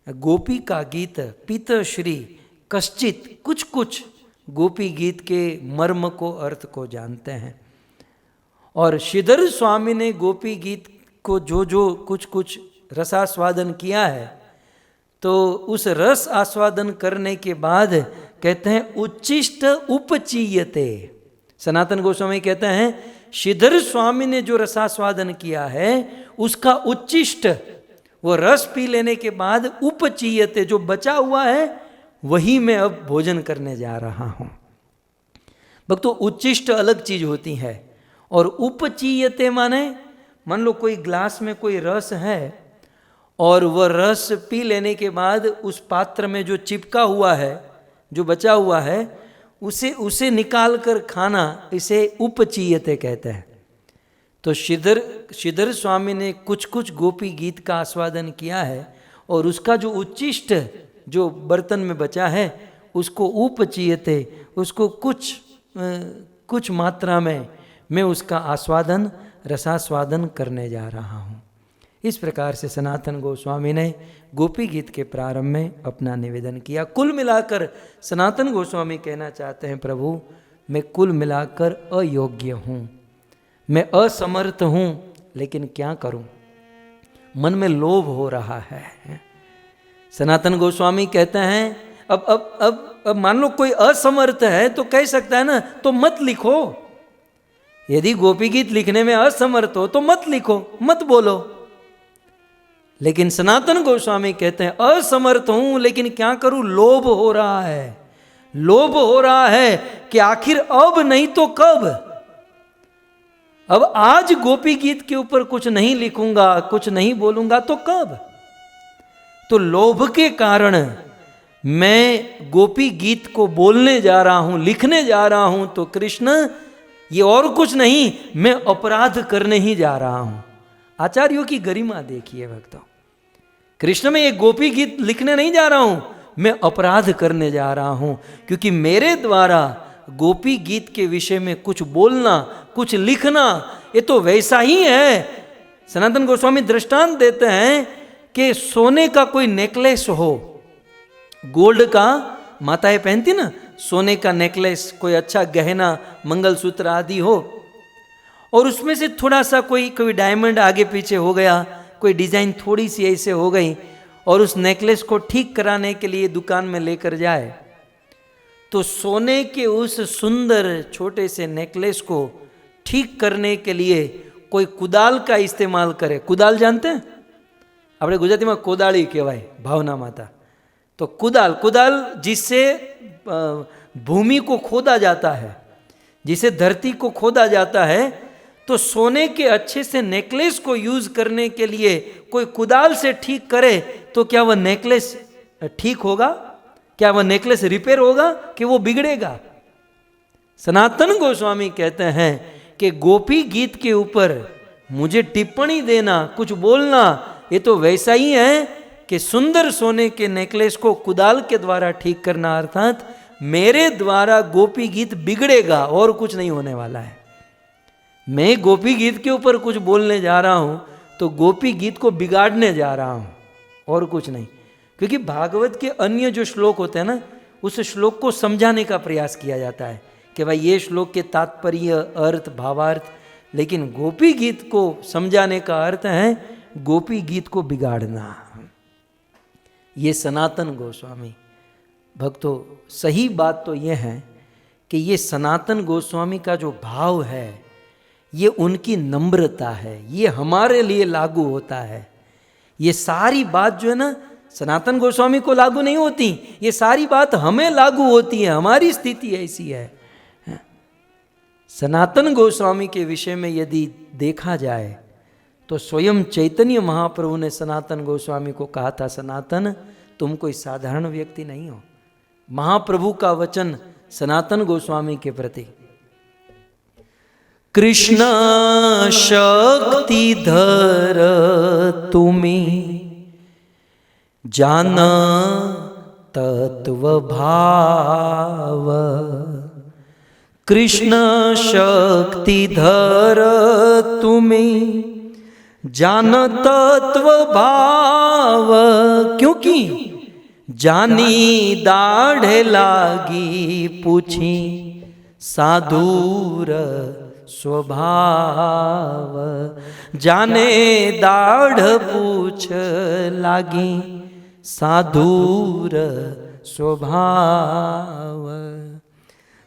गोपी का गीत पीत श्री कश्चित कुछ कुछ गोपी गीत के मर्म को, अर्थ को जानते हैं। और श्रीधर स्वामी ने गोपी गीत को जो जो कुछ कुछ रसास्वादन किया है, तो उस रस आस्वादन करने के बाद कहते हैं उच्चिष्ट उपचीयते। सनातन गोस्वामी कहते हैं श्रीधर स्वामी ने जो रसास्वादन किया है उसका उच्चिष्ट, वो रस पी लेने के बाद उपचीयते, जो बचा हुआ है वही मैं अब भोजन करने जा रहा हूं। भक्तों, उच्चिष्ट अलग चीज होती है और उपचीयते माने मान लो कोई ग्लास में कोई रस है और वह रस पी लेने के बाद उस पात्र में जो चिपका हुआ है, जो बचा हुआ है, उसे निकाल कर खाना, इसे उपचीयते कहते हैं। तो श्रीधर स्वामी ने कुछ कुछ गोपी गीत का आस्वादन किया है और उसका जो उच्चिष्ट जो बर्तन में बचा है उसको उपचीयते, उसको कुछ मात्रा में मैं उसका आस्वादन रसास्वादन करने जा रहा हूँ। इस प्रकार से सनातन गोस्वामी ने गोपी गीत के प्रारंभ में अपना निवेदन किया। कुल मिलाकर सनातन गोस्वामी कहना चाहते हैं, प्रभु मैं कुल मिलाकर अयोग्य हूँ, मैं असमर्थ हूँ, लेकिन क्या करूँ, मन में लोभ हो रहा है। सनातन गोस्वामी कहते हैं अब मान लो कोई असमर्थ है तो कह सकता है ना, तो मत लिखो। यदि गोपी गीत लिखने में असमर्थ हो तो मत लिखो, मत बोलो। लेकिन सनातन गोस्वामी कहते हैं असमर्थ हूं, लेकिन क्या करूं, लोभ हो रहा है। लोभ हो रहा है कि आखिर अब नहीं तो कब। अब आज गोपी गीत के ऊपर कुछ नहीं लिखूंगा, कुछ नहीं बोलूंगा तो कब। तो लोभ के कारण मैं गोपी गीत को बोलने जा रहा हूं, लिखने जा रहा हूं। तो कृष्ण ये और कुछ नहीं, मैं अपराध करने ही जा रहा हूं। आचार्यों की गरिमा देखिए भक्तों, कृष्ण में ये गोपी गीत लिखने नहीं जा रहा हूं, मैं अपराध करने जा रहा हूं, क्योंकि मेरे द्वारा गोपी गीत के विषय में कुछ बोलना, कुछ लिखना, ये तो वैसा ही है। सनातन गोस्वामी दृष्टांत देते हैं कि सोने का कोई नेकलेस हो, गोल्ड का, माताएं पहनती ना सोने का नेकलेस, कोई अच्छा गहना, मंगलसूत्र आदि हो, और उसमें से थोड़ा सा कोई डायमंड आगे पीछे हो गया, कोई डिजाइन थोड़ी सी ऐसे हो गई, और उस नेकलेस को ठीक कराने के लिए दुकान में लेकर जाए, तो सोने के उस सुंदर छोटे से नेकलेस को ठीक करने के लिए कोई कुदाल का इस्तेमाल करे। कुदाल जानते हैं? આપણે ગુજરાતીમાં કોદાળી કહેવાય, ભાવના માતા। तो कुदाल जिससे भूमि को खोदा जाता है, जिसे धरती को खोदा जाता है, तो सोने के अच्छे से नेकलेस को यूज करने के लिए कोई कुदाल से ठीक करे तो क्या वह नेकलेस ठीक होगा? क्या वह नेकलेस रिपेयर होगा कि वो बिगड़ेगा? सनातन गोस्वामी कहते हैं कि गोपी गीत के ऊपर मुझे टिप्पणी देना, कुछ बोलना, ये तो वैसा ही है कि सुंदर सोने के नेकलेस को कुदाल के द्वारा ठीक करना, अर्थात मेरे द्वारा गोपी गीत बिगड़ेगा और कुछ नहीं होने वाला है। मैं गोपी गीत के ऊपर कुछ बोलने जा रहा हूं तो गोपी गीत को बिगाड़ने जा रहा हूं और कुछ नहीं। क्योंकि भागवत के अन्य जो श्लोक होते हैं ना, उस श्लोक को समझाने का प्रयास किया जाता है कि भाई ये श्लोक के तात्पर्य, अर्थ, भावार्थ, लेकिन गोपी गीत को समझाने का अर्थ है गोपी गीत को बिगाड़ना। ये सनातन गोस्वामी भक्तों, सही बात तो ये है कि ये सनातन गोस्वामी का जो भाव है, ये उनकी नम्रता है, ये हमारे लिए लागू होता है। ये सारी बात जो है ना सनातन गोस्वामी को लागू नहीं होती, ये सारी बात हमें लागू होती है, हमारी स्थिति ऐसी है। सनातन गोस्वामी के विषय में यदि देखा जाए तो स्वयं चैतन्य महाप्रभु ने सनातन गोस्वामी को कहा था, सनातन तुम कोई साधारण व्यक्ति नहीं हो। महाप्रभु का वचन सनातन गोस्वामी के प्रति, कृष्ण शक्तिधर तुम्हें जान तत्व भाव, कृष्ण शक्तिधर तुम्हें जान तत्व भाव, क्योंकि जानी दाढ़े लागी पूछी साधुर स्वभाव, जाने दाढ़ पूछ लागी साधुर स्वभाव।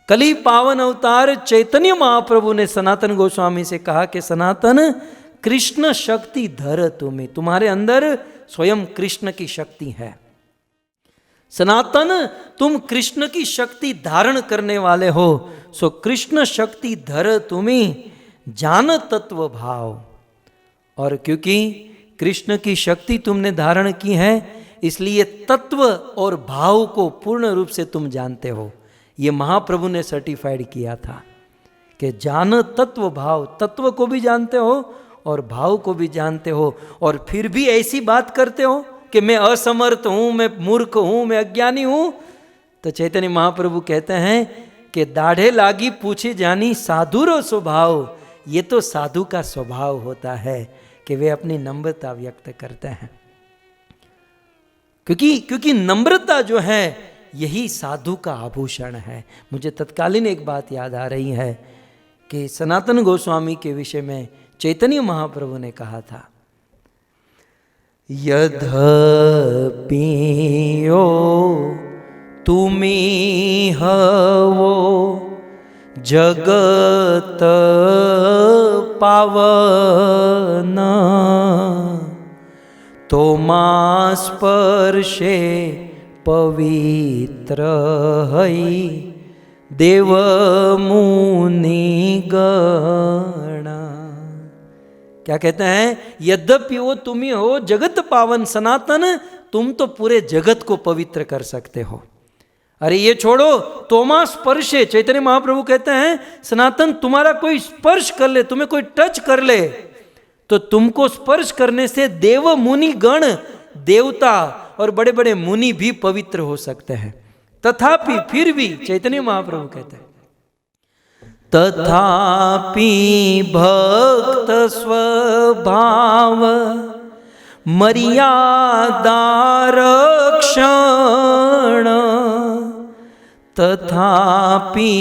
कली पावन अवतार चैतन्य महाप्रभु ने सनातन गोस्वामी से कहा कि सनातन कृष्ण शक्ति धर तुम्हें, तुम्हारे अंदर स्वयं कृष्ण की शक्ति है। सनातन तुम कृष्ण की शक्ति धारण करने वाले हो, सो कृष्ण शक्ति धर तुम्हें जान तत्व भाव। और क्योंकि कृष्ण की शक्ति तुमने धारण की है, इसलिए तत्व और भाव को पूर्ण रूप से तुम जानते हो। ये महाप्रभु ने सर्टिफाइड किया था कि जान तत्व भाव, तत्व को भी जानते हो और भाव को भी जानते हो, और फिर भी ऐसी बात करते हो कि मैं असमर्थ हूँ, मैं मूर्ख हूँ, मैं अज्ञानी हूँ। तो चैतन्य महाप्रभु कहते हैं कि दाढ़े लागी पूछी जानी साधुरो स्वभाव। ये तो साधु का स्वभाव होता है कि वे अपनी नम्रता व्यक्त करते हैं, क्योंकि नम्रता जो है यही साधु का आभूषण है। मुझे तत्कालीन एक बात याद आ रही है कि सनातन गोस्वामी के विषय में चैतन्य महाप्रभु ने कहा था, यद्यपि तुमी हवो जगत पावन, तो मा स्पर्शे पवित्र हई देव मुनि गणा। क्या कहते हैं? यद्यपि वो तुम ही हो जगत पावन, सनातन तुम तो पूरे जगत को पवित्र कर सकते हो। अरे ये छोड़ो, तोमा स्पर्शे, चैतन्य महाप्रभु कहते हैं सनातन तुम्हारा कोई स्पर्श कर ले, तुम्हें कोई टच कर ले, तो तुमको स्पर्श करने से देव मुनि गण, देवता और बड़े बड़े मुनि भी पवित्र हो सकते हैं। तथापि फिर भी चैतन्य महाप्रभु कहते हैं, तथापि भक्त स्वभाव मर्यादा रक्षण, तथापि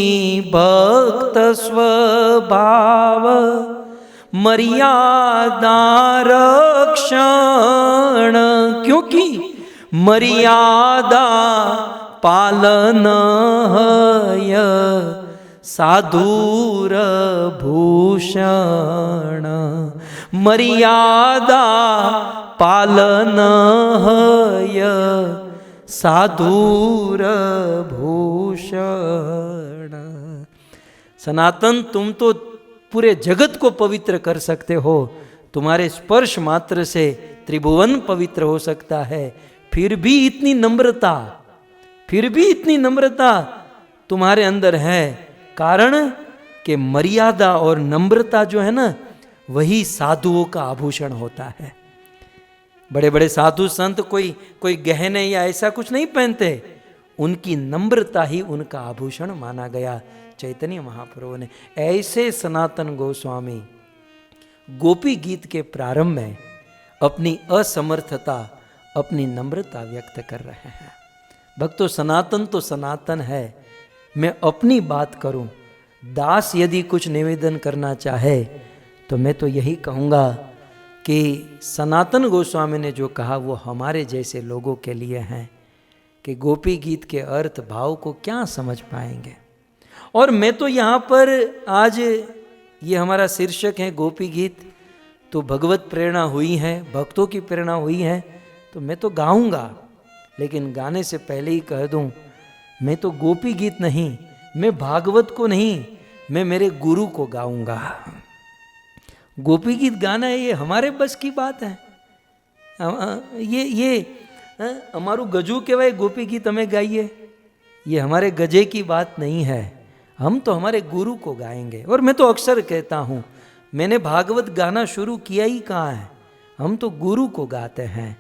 भक्त स्वभाव मर्यादा रक्षण, क्योंकि मर्यादा पालन है साधुर भूषण, मर्यादा पालन है साधुर भूषण। सनातन तुम तो पूरे जगत को पवित्र कर सकते हो, तुम्हारे स्पर्श मात्र से त्रिभुवन पवित्र हो सकता है। फिर भी इतनी नम्रता तुम्हारे अंदर है, कारण कि मर्यादा और नम्रता जो है ना, वही साधुओं का आभूषण होता है। बड़े बड़े साधु संत कोई गहने या ऐसा कुछ नहीं पहनते, उनकी नम्रता ही उनका आभूषण माना गया चैतन्य महाप्रभु ने। ऐसे सनातन गोस्वामी गोपी गीत के प्रारंभ में अपनी असमर्थता, अपनी नम्रता व्यक्त कर रहे हैं। भक्तों, सनातन तो सनातन है। मैं अपनी बात करूं, दास यदि कुछ निवेदन करना चाहे तो मैं तो यही कहूँगा कि सनातन गोस्वामी ने जो कहा वो हमारे जैसे लोगों के लिए हैं कि गोपी गीत के अर्थ भाव को क्या समझ पाएंगे। और मैं तो यहाँ पर आज ये हमारा शीर्षक है गोपी गीत, तो भगवत प्रेरणा हुई है, भक्तों की प्रेरणा हुई है, तो मैं तो गाऊंगा, लेकिन गाने से पहले ही कह दूं, मैं तो गोपी गीत नहीं, मैं भागवत को नहीं, मैं मेरे गुरु को गाऊंगा। गोपी गीत गाना है ये हमारे बस की बात है? ये हमारू गजू कहवाय गोपी गीत हमें गाइए, ये हमारे गजे की बात नहीं है। हम तो हमारे गुरु को गाएंगे। और मैं तो अक्सर कहता हूँ, मैंने भागवत गाना शुरू किया ही कहाँ है, हम तो गुरु को गाते हैं,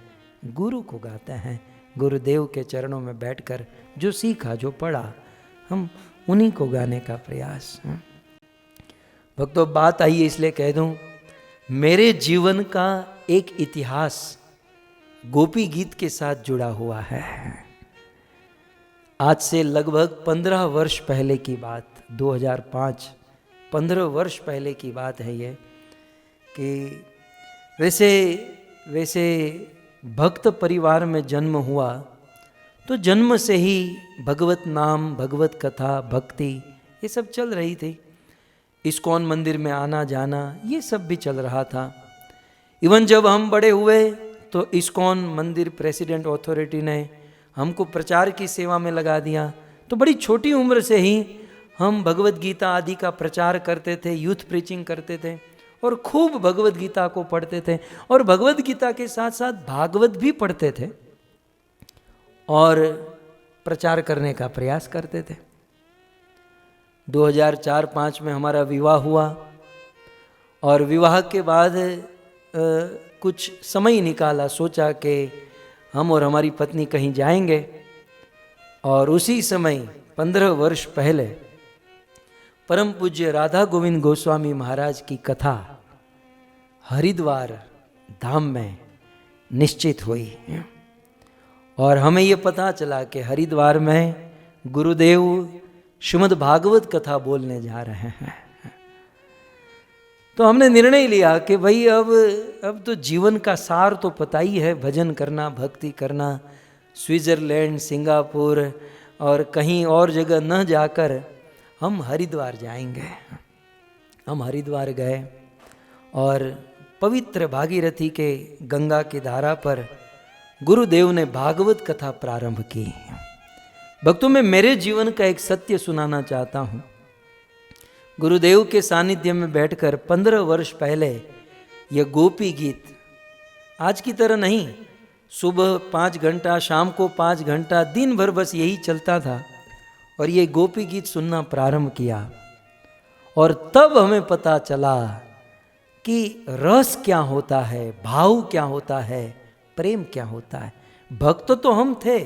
गुरु को गाते हैं। गुरुदेव के चरणों में बैठकर जो सीखा जो पढ़ा, हम उन्हीं को गाने का प्रयास। भक्तों, बात आई है इसलिए कह दूं, मेरे जीवन का एक इतिहास गोपी गीत के साथ जुड़ा हुआ है। आज से लगभग 15 वर्ष पहले की बात, 2005, 15 वर्ष पहले की बात है ये, कि वैसे भक्त परिवार में जन्म हुआ, तो जन्म से ही भगवत नाम, भगवत कथा, भक्ति ये सब चल रही थी। इस्कॉन मंदिर में आना जाना ये सब भी चल रहा था। इवन जब हम बड़े हुए तो इस्कॉन मंदिर प्रेसिडेंट अथॉरिटी ने हमको प्रचार की सेवा में लगा दिया। तो बड़ी छोटी उम्र से ही हम भगवत गीता आदि का प्रचार करते थे, यूथ प्रीचिंग करते थे और खूब भगवत गीता को पढ़ते थे। और भगवत गीता के साथ साथ भागवत भी पढ़ते थे और प्रचार करने का प्रयास करते थे। 2004-05 में हमारा विवाह हुआ और विवाह के बाद कुछ समय निकाला, सोचा कि हम और हमारी पत्नी कहीं जाएंगे। और उसी समय 15 वर्ष पहले परम पूज्य राधा गोविंद गोस्वामी महाराज की कथा हरिद्वार धाम में निश्चित हुई और हमें ये पता चला कि हरिद्वार में गुरुदेव श्रीमद् भागवत कथा बोलने जा रहे हैं। तो हमने निर्णय लिया कि भाई अब तो जीवन का सार तो पता ही है, भजन करना, भक्ति करना, स्विट्जरलैंड, सिंगापुर और कहीं और जगह न जाकर हम हरिद्वार जाएंगे। हम हरिद्वार गए और पवित्र भागीरथी के गंगा की धारा पर गुरुदेव ने भागवत कथा प्रारंभ की। भक्तों, में मेरे जीवन का एक सत्य सुनाना चाहता हूँ। गुरुदेव के सानिध्य में बैठकर 15 वर्ष पहले यह गोपी गीत आज की तरह नहीं, सुबह 5 घंटा, शाम को 5 घंटा, दिन भर बस यही चलता था। और ये गोपी गीत सुनना प्रारंभ किया और तब हमें पता चला कि रस क्या होता है, भाव क्या होता है, प्रेम क्या होता है। भक्त तो हम थे,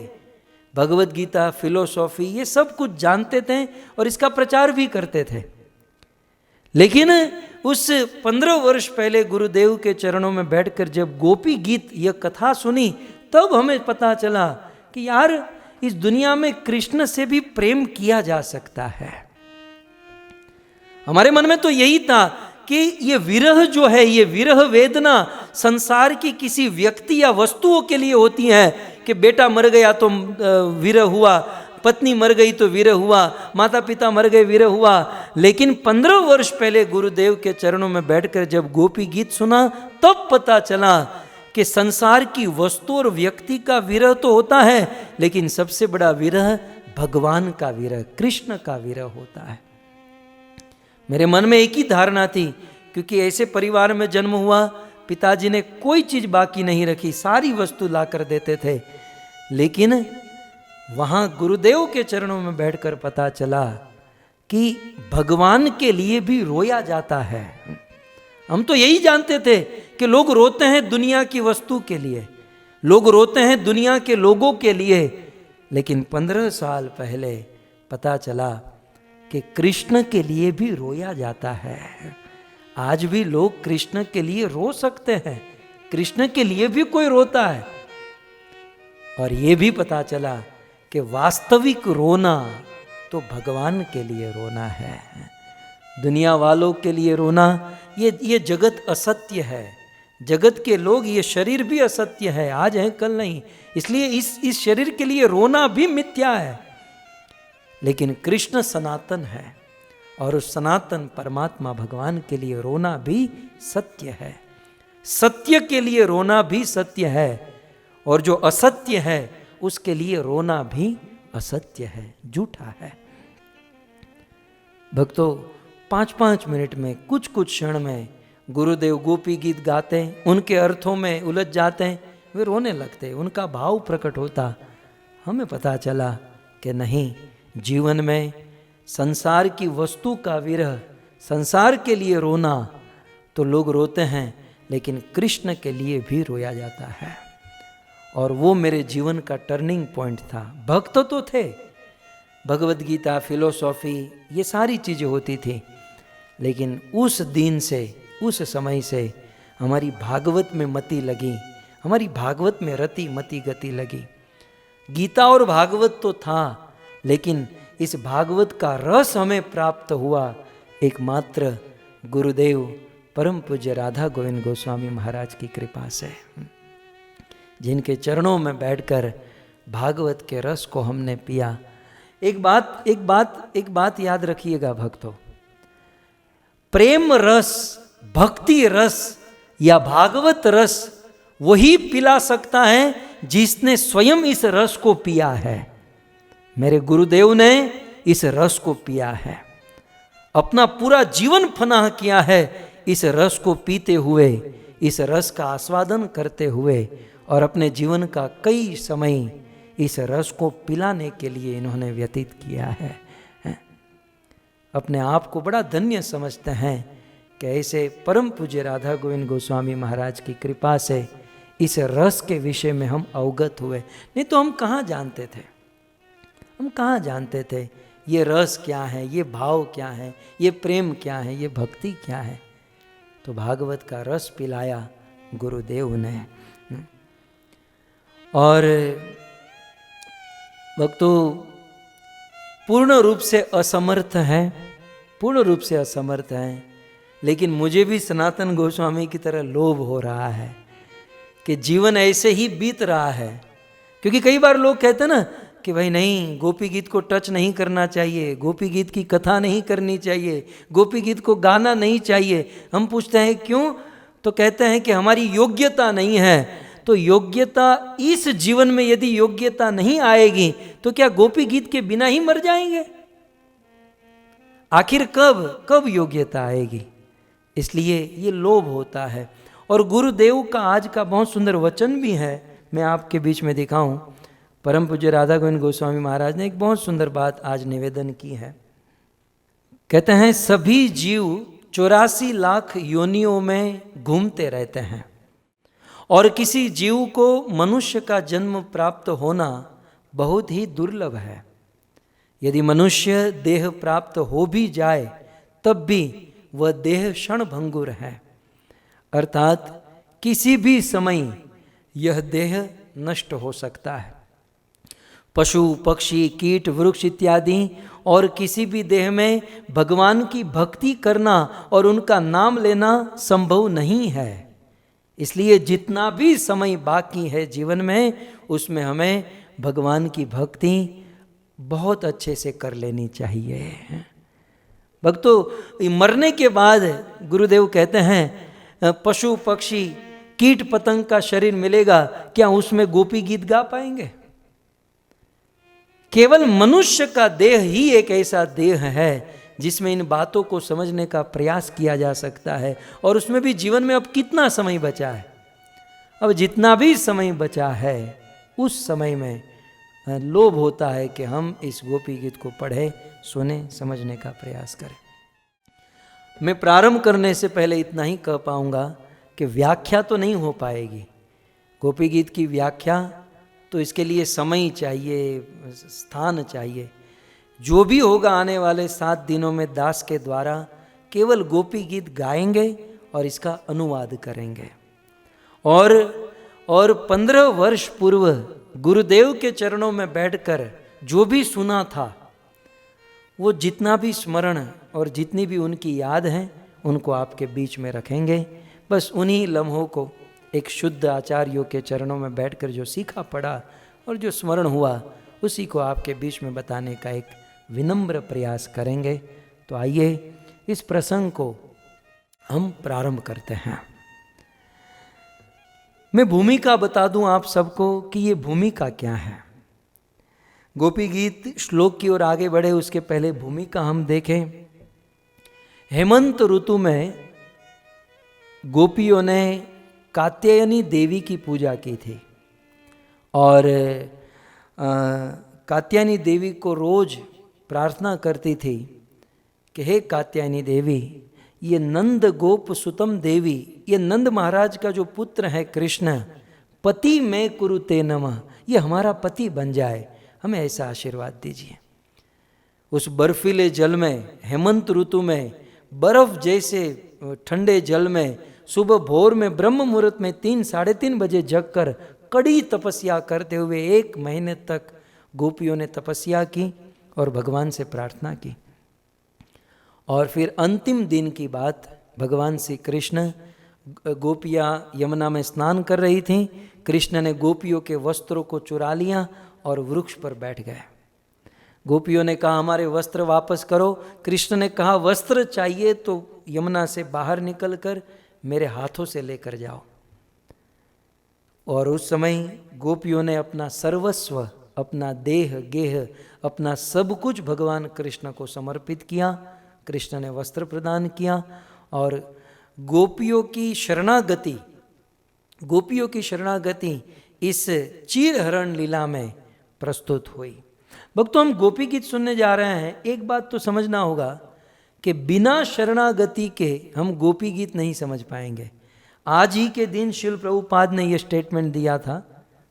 भगवत गीता, फिलोसॉफी ये सब कुछ जानते थे और इसका प्रचार भी करते थे। लेकिन उस 15 वर्ष पहले गुरुदेव के चरणों में बैठकर जब गोपी गीत यह कथा सुनी, तब हमें पता चला कि यार इस दुनिया में कृष्ण से भी प्रेम किया जा सकता है। हमारे मन में तो यही था कि ये विरह जो है, ये विरह वेदना संसार की किसी व्यक्ति या वस्तुओं के लिए होती है कि बेटा मर गया तो विरह हुआ, पत्नी मर गई तो विरह हुआ, माता पिता मर गए विरह हुआ। लेकिन 15 वर्ष पहले गुरुदेव के चरणों में बैठकर जब गोपी गीत सुना, तब पता चला कि संसार की वस्तु और व्यक्ति का विरह तो होता है, लेकिन सबसे बड़ा विरह भगवान का विरह, कृष्ण का विरह होता है। मेरे मन में एक ही धारणा थी, क्योंकि ऐसे परिवार में जन्म हुआ, पिताजी ने कोई चीज बाकी नहीं रखी, सारी वस्तु ला कर देते थे। लेकिन वहां गुरुदेव के चरणों में बैठकर पता चला कि भगवान के लिए भी रोया जाता है। हम तो यही जानते थे कि लोग रोते हैं दुनिया की वस्तु के लिए, लोग रोते हैं दुनिया के लोगों के लिए। लेकिन 15 साल पहले पता चला कि कृष्ण के लिए भी रोया जाता है। आज भी लोग कृष्ण के लिए रो सकते हैं, कृष्ण के लिए भी कोई रोता है। और ये भी पता चला कि वास्तविक रोना तो भगवान के लिए रोना है। दुनिया वालों के लिए रोना, ये जगत असत्य है, जगत के लोग, ये शरीर भी असत्य है, आज है कल नहीं, इसलिए इस शरीर के लिए रोना भी मिथ्या है। लेकिन कृष्ण सनातन है और उस सनातन परमात्मा भगवान के लिए रोना भी सत्य है। सत्य के लिए रोना भी सत्य है और जो असत्य है उसके लिए रोना भी असत्य है, झूठा है। भक्तों, 5-5 मिनट में, कुछ क्षण में गुरुदेव गोपी गीत गाते हैं, उनके अर्थों में उलझ जाते हैं, वे रोने लगते, उनका भाव प्रकट होता। हमें पता चला कि नहीं, जीवन में संसार की वस्तु का विरह, संसार के लिए रोना तो लोग रोते हैं, लेकिन कृष्ण के लिए भी रोया जाता है। और वो मेरे जीवन का टर्निंग पॉइंट था। भक्त तो थे, भगवत गीता, फिलोसॉफी, ये सारी चीज़ें होती थी, लेकिन उस दिन से, उस समय से हमारी भागवत में मति लगी, हमारी भागवत में रति मति गति लगी। गीता और भागवत तो था, लेकिन इस भागवत का रस हमें प्राप्त हुआ एकमात्र गुरुदेव परम पूज्य राधा गोविंद गोस्वामी महाराज की कृपा से, जिनके चरणों में बैठकर भागवत के रस को हमने पिया। एक बात याद रखिएगा भक्तों, प्रेम रस, भक्ति रस या भागवत रस वही पिला सकता है जिसने स्वयं इस रस को पिया है। मेरे गुरुदेव ने इस रस को पिया है, अपना पूरा जीवन फनाह किया है इस रस को पीते हुए, इस रस का आस्वादन करते हुए, और अपने जीवन का कई समय इस रस को पिलाने के लिए इन्होंने व्यतीत किया है। अपने आप को बड़ा धन्य समझते हैं कि ऐसे परम पूज्य राधा गोविंद गोस्वामी महाराज की कृपा से इस रस के विषय में हम अवगत हुए। नहीं तो हम कहाँ जानते थे, हम कहाँ जानते थे ये रस क्या है, ये भाव क्या है, ये प्रेम क्या है, ये भक्ति क्या है। तो भागवत का रस पिलाया गुरुदेव ने। और भक्तों पूर्ण रूप से असमर्थ हैं, पूर्ण रूप से असमर्थ हैं, लेकिन मुझे भी सनातन गोस्वामी की तरह लोभ हो रहा है कि जीवन ऐसे ही बीत रहा है। क्योंकि कई बार लोग कहते हैं ना कि भाई नहीं, गोपी गीत को टच नहीं करना चाहिए, गोपी गीत की कथा नहीं करनी चाहिए, गोपी गीत को गाना नहीं चाहिए। हम पूछते हैं क्यों, तो कहते हैं कि हमारी योग्यता नहीं है। तो योग्यता, इस जीवन में यदि योग्यता नहीं आएगी तो क्या गोपी गीत के बिना ही मर जाएंगे? आखिर कब योग्यता आएगी? इसलिए ये लोभ होता है। और गुरुदेव का आज का बहुत सुंदर वचन भी है, मैं आपके बीच में दिखाऊं। परम पूज्य राधा गोविंद गोस्वामी महाराज ने एक बहुत सुंदर बात आज निवेदन की है। कहते हैं सभी जीव 84 लाख योनियों में घूमते रहते हैं और किसी जीव को मनुष्य का जन्म प्राप्त होना बहुत ही दुर्लभ है। यदि मनुष्य देह प्राप्त हो भी जाए तब भी वह देह क्षण भंगुर है, अर्थात किसी भी समय यह देह नष्ट हो सकता है। पशु पक्षी कीट वृक्ष इत्यादि और किसी भी देह में भगवान की भक्ति करना और उनका नाम लेना संभव नहीं है। इसलिए जितना भी समय बाकी है जीवन में, उसमें हमें भगवान की भक्ति बहुत अच्छे से कर लेनी चाहिए। भक्तों, मरने के बाद गुरुदेव कहते हैं पशु पक्षी कीट पतंग का शरीर मिलेगा, क्या उसमें गोपी गीत गा पाएंगे? केवल मनुष्य का देह ही एक ऐसा देह है जिसमें इन बातों को समझने का प्रयास किया जा सकता है। और उसमें भी जीवन में अब कितना समय बचा है? अब जितना भी समय बचा है उस समय में लोभ होता है कि हम इस गोपी गीत को पढ़े, सुने, समझने का प्रयास करें। मैं प्रारंभ करने से पहले इतना ही कह पाऊंगा कि व्याख्या तो नहीं हो पाएगी। गोपी गीत की व्याख्या तो इसके लिए समय चाहिए, स्थान चाहिए। जो भी होगा आने वाले 7 दिनों में दास के द्वारा केवल गोपी गीत गाएंगे और इसका अनुवाद करेंगे। और 15 वर्ष पूर्व गुरुदेव के चरणों में बैठकर जो भी सुना था, वो जितना भी स्मरण और जितनी भी उनकी याद है, उनको आपके बीच में रखेंगे। बस उन्हीं लम्हों को एक शुद्ध आचार्यों के चरणों में बैठकर जो सीखा पड़ा और जो स्मरण हुआ, उसी को आपके बीच में बताने का एक विनम्र प्रयास करेंगे। तो आइए इस प्रसंग को हम प्रारंभ करते हैं। मैं भूमिका बता दूं आप सबको कि ये भूमिका क्या है। गोपी गीत श्लोक की ओर आगे बढ़े उसके पहले भूमिका हम देखें। हेमंत ऋतु में गोपियों ने कात्यायनी देवी की पूजा की थी और कात्यायनी देवी को रोज प्रार्थना करती थी कि हे कात्यायनी देवी, ये नंद गोप सुतम देवी, ये नंद महाराज का जो पुत्र है कृष्ण, पति में कुरुते नमः, ये हमारा पति बन जाए, हमें ऐसा आशीर्वाद दीजिए। उस बर्फीले जल में, हेमंत ऋतु में, बर्फ जैसे ठंडे जल में, सुबह भोर में ब्रह्म मुहूर्त में 3-3:30 बजे जगकर कड़ी तपस्या करते हुए 1 महीने तक गोपियों ने तपस्या की और भगवान से प्रार्थना की। और फिर अंतिम दिन की बात, भगवान श्री कृष्ण, गोपियाँ यमुना में स्नान कर रही थीं, कृष्ण ने गोपियों के वस्त्रों को चुरा लिया और वृक्ष पर बैठ गए। गोपियों ने कहा हमारे वस्त्र वापस करो। कृष्ण ने कहा वस्त्र चाहिए तो यमुना से बाहर निकलकर मेरे हाथों से लेकर जाओ। और उस समय गोपियों ने अपना सर्वस्व, अपना देह गेह, अपना सब कुछ भगवान कृष्ण को समर्पित किया। कृष्ण ने वस्त्र प्रदान किया और गोपियों की शरणागति इस चीरहरण लीला में प्रस्तुत हुई। भक्तों, हम गोपी गीत सुनने जा रहे हैं। एक बात तो समझना होगा कि बिना शरणागति के हम गोपी गीत नहीं समझ पाएंगे। आज ही के दिन शिल प्रभुपाद ने ये स्टेटमेंट दिया था,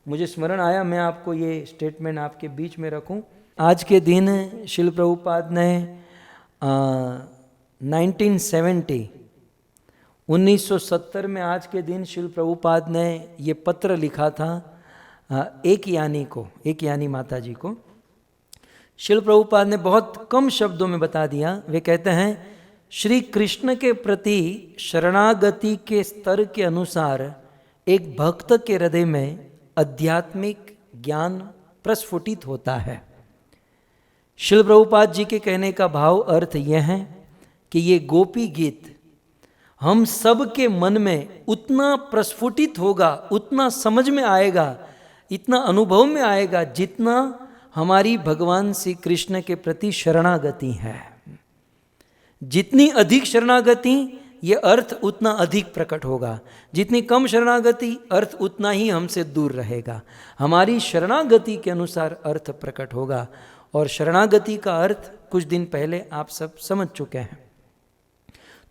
मुझे स्मरण आया, मैं आपको ये स्टेटमेंट आपके बीच में रखूं। आज के दिन शिल प्रभुपाद ने 1970 में आज के दिन शिल प्रभुपाद ने ये पत्र लिखा था एक यानी माता जी को। शिल प्रभुपाद ने बहुत कम शब्दों में बता दिया। वे कहते हैं श्री कृष्ण के प्रति शरणागति के स्तर के अनुसार एक भक्त के हृदय में आध्यात्मिक ज्ञान प्रस्फुटित होता है। शिल प्रभुपाद जी के कहने का भाव अर्थ यह है कि ये गोपी गीत हम सब के मन में उतना प्रस्फुटित होगा, उतना समझ में आएगा, इतना अनुभव में आएगा जितना हमारी भगवान श्री कृष्ण के प्रति शरणागति है। जितनी अधिक शरणागति ये अर्थ उतना अधिक प्रकट होगा, जितनी कम शरणागति अर्थ उतना ही हमसे दूर रहेगा। हमारी शरणागति के अनुसार अर्थ प्रकट होगा। और शरणागति का अर्थ कुछ दिन पहले आप सब समझ चुके हैं।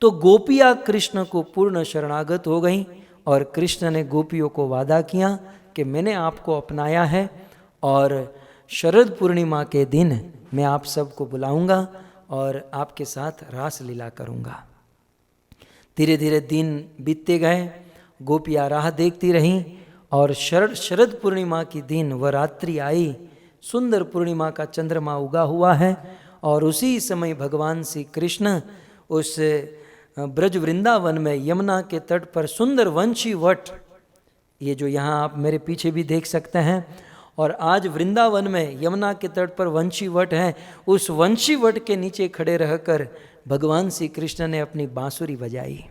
तो गोपियाँ कृष्ण को पूर्ण शरणागत हो गई और कृष्ण ने गोपियों को वादा किया कि मैंने आपको अपनाया है और शरद पूर्णिमा के दिन मैं आप सबको बुलाऊंगा और आपके साथ रास लीला करूंगा। धीरे धीरे दिन बीतते गए, गोपियाँ राह देखती रहीं और शरद पूर्णिमा की दिन वह रात्रि आई। सुंदर पूर्णिमा का चंद्रमा उगा हुआ है और उसी समय भगवान श्री कृष्ण उस ब्रज वृंदावन में यमुना के तट पर सुंदर वंशी वट, ये जो यहाँ आप मेरे पीछे भी देख सकते हैं, और आज वृंदावन में यमुना के तट पर वंशी वट है, उस वंशी वट के नीचे खड़े रहकर भगवान श्री कृष्ण ने अपनी बांसुरी बजाई।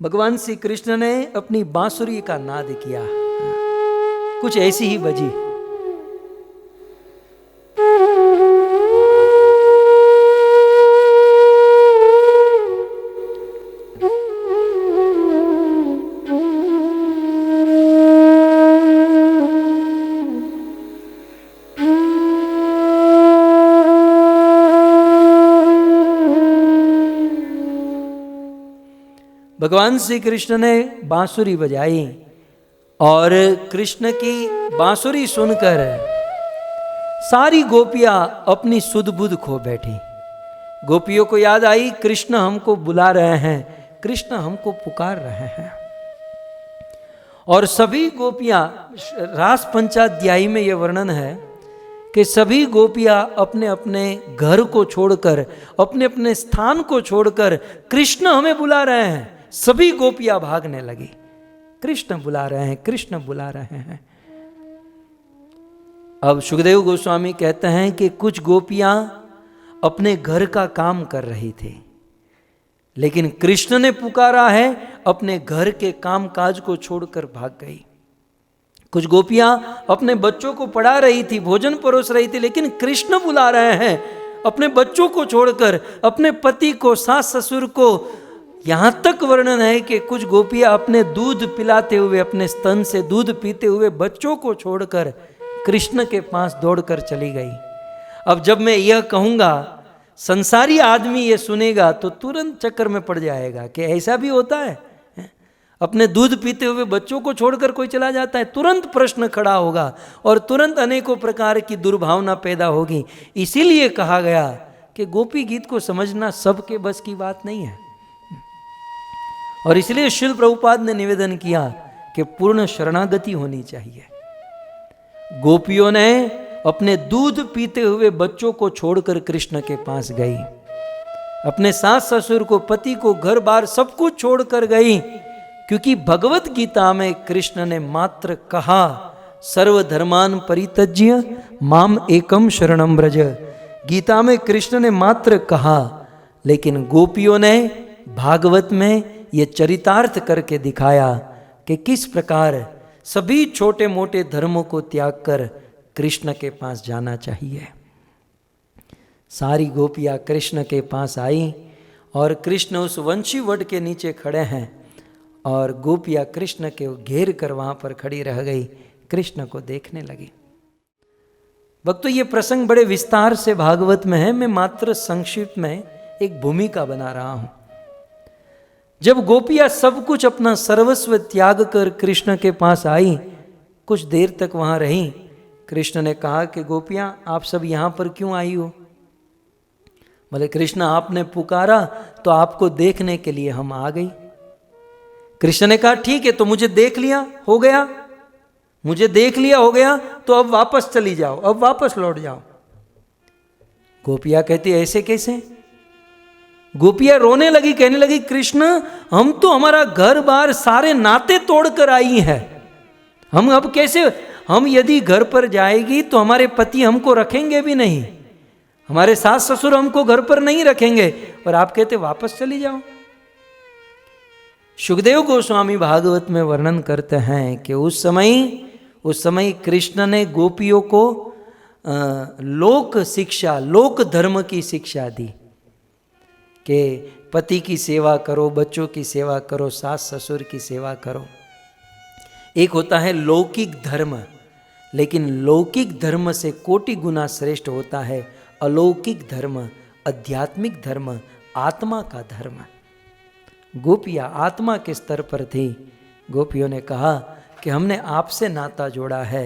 भगवान श्री कृष्ण ने अपनी बांसुरी का नाद किया, कुछ ऐसी ही बजी। भगवान श्री कृष्ण ने बांसुरी बजाई और कृष्ण की बांसुरी सुनकर सारी गोपियां अपनी सुध बुध खो बैठी। गोपियों को याद आई कृष्ण हमको बुला रहे हैं, कृष्ण हमको पुकार रहे हैं। और सभी गोपियां, रास पंचाध्यायी में यह वर्णन है कि सभी गोपियां अपने अपने घर को छोड़कर, अपने अपने स्थान को छोड़कर कृष्ण हमें बुला रहे हैं, सभी गोपियां भागने लगी। कृष्ण बुला रहे हैं, कृष्ण बुला रहे हैं। अब सुखदेव गोस्वामी कहते हैं कि कुछ गोपियां अपने घर का काम कर रही थी, लेकिन कृष्ण ने पुकारा है, अपने घर के काम काज को छोड़कर भाग गई। कुछ गोपियां अपने बच्चों को पढ़ा रही थी, भोजन परोस रही थी, लेकिन कृष्ण बुला रहे हैं, अपने बच्चों को छोड़कर, अपने पति को, सास ससुर को, यहां तक वर्णन है कि कुछ गोपियां अपने दूध पिलाते हुए, अपने स्तन से दूध पीते हुए बच्चों को छोड़कर कृष्ण के पास दौड़कर चली गई। अब जब मैं यह कहूंगा, संसारी आदमी ये सुनेगा तो तुरंत चक्कर में पड़ जाएगा कि ऐसा भी होता है, अपने दूध पीते हुए बच्चों को छोड़कर कोई चला जाता है। तुरंत प्रश्न खड़ा होगा और तुरंत अनेकों प्रकार की दुर्भावना पैदा होगी। इसीलिए कहा गया कि गोपी गीत को समझना सबके बस की बात नहीं है। और इसलिए श्रील प्रभुपाद ने निवेदन किया कि पूर्ण शरणागति होनी चाहिए। गोपियों ने अपने दूध पीते हुए बच्चों को छोड़कर कृष्ण के पास गई, अपने सास ससुर को, पति को, घर बार सब कुछ छोड़कर गई, क्योंकि भगवत गीता में कृष्ण ने मात्र कहा सर्वधर्मान परित्यज्य माम एकम शरणम व्रज। गीता में कृष्ण ने मात्र कहा, लेकिन गोपियों ने भागवत में ये चरितार्थ करके दिखाया कि किस प्रकार सभी छोटे मोटे धर्मों को त्याग कर कृष्ण के पास जाना चाहिए। सारी गोपियां कृष्ण के पास आई और कृष्ण उस वंशी वट के नीचे खड़े हैं और गोपियां कृष्ण के घेर कर वहां पर खड़ी रह गई, कृष्ण को देखने लगी। भक्तों, ये प्रसंग बड़े विस्तार से भागवत में है, मैं मात्र संक्षिप्त में एक भूमिका बना रहा हूं। जब गोपियां सब कुछ अपना सर्वस्व त्याग कर कृष्ण के पास आई, कुछ देर तक वहां रही, कृष्ण ने कहा कि गोपियां आप सब यहां पर क्यों आई हो? बोले कृष्ण आपने पुकारा तो आपको देखने के लिए हम आ गई। कृष्ण ने कहा ठीक है, तो मुझे देख लिया हो गया, मुझे देख लिया हो गया, तो अब वापस चली जाओ, अब वापस लौट जाओ। गोपियां कहती ऐसे कैसे? गोपियां रोने लगी, कहने लगी कृष्ण हम तो हमारा घर बार सारे नाते तोड़कर आई हैं, हम अब कैसे, हम यदि घर पर जाएगी तो हमारे पति हमको रखेंगे भी नहीं, हमारे सास ससुर हमको घर पर नहीं रखेंगे, और आप कहते वापस चली जाओ। सुखदेव गोस्वामी भागवत में वर्णन करते हैं कि उस समय कृष्ण ने गोपियों को लोक शिक्षा, लोक धर्म की शिक्षा दी कि पति की सेवा करो, बच्चों की सेवा करो, सास ससुर की सेवा करो। एक होता है लौकिक धर्म, लेकिन लौकिक धर्म से कोटि गुना श्रेष्ठ होता है अलौकिक धर्म, आध्यात्मिक धर्म, आत्मा का धर्म। गोपियाँ आत्मा के स्तर पर थी। गोपियों ने कहा कि हमने आपसे नाता जोड़ा है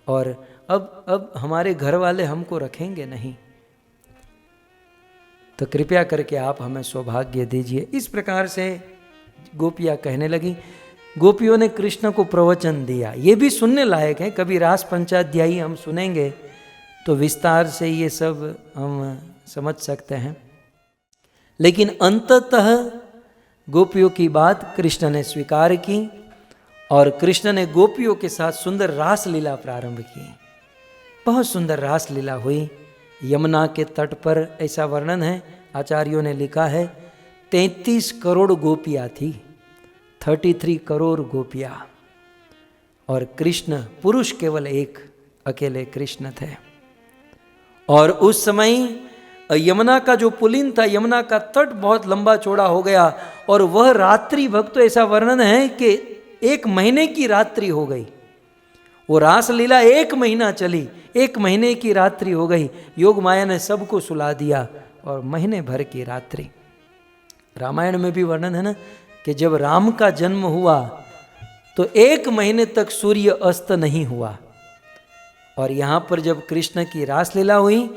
और अब हमारे घर वाले हमको रखेंगे नहीं, तो कृपया करके आप हमें सौभाग्य दीजिए। इस प्रकार से गोपियाँ कहने लगी। गोपियों ने कृष्ण को प्रवचन दिया, ये भी सुनने लायक है, कभी रास पंचाध्यायी हम सुनेंगे तो विस्तार से ये सब हम समझ सकते हैं। लेकिन अंततः गोपियों की बात कृष्ण ने स्वीकार की और कृष्ण ने गोपियों के साथ सुंदर रास लीला प्रारंभ की। बहुत सुंदर रास लीला हुई। यमुना के तट पर ऐसा वर्णन है, आचार्यों ने लिखा है 33 करोड़ गोपियाँ थी, 33 करोड़ गोपियाँ, और कृष्ण पुरुष केवल एक अकेले कृष्ण थे। और उस समय यमुना का जो पुलिन था, यमुना का तट बहुत लंबा चौड़ा हो गया और वह रात्रि, भक्तों ऐसा वर्णन है कि 1 महीने की रात्रि हो गई। वो रास लीला 1 महीना चली, 1 महीने की रात्रि हो गई। योग माया ने सबको सुला दिया और महीने भर की रात्रि। रामायण में भी वर्णन है ना कि जब राम का जन्म हुआ तो 1 महीने तक सूर्य अस्त नहीं हुआ, और यहाँ पर जब कृष्ण की रास लीला हुई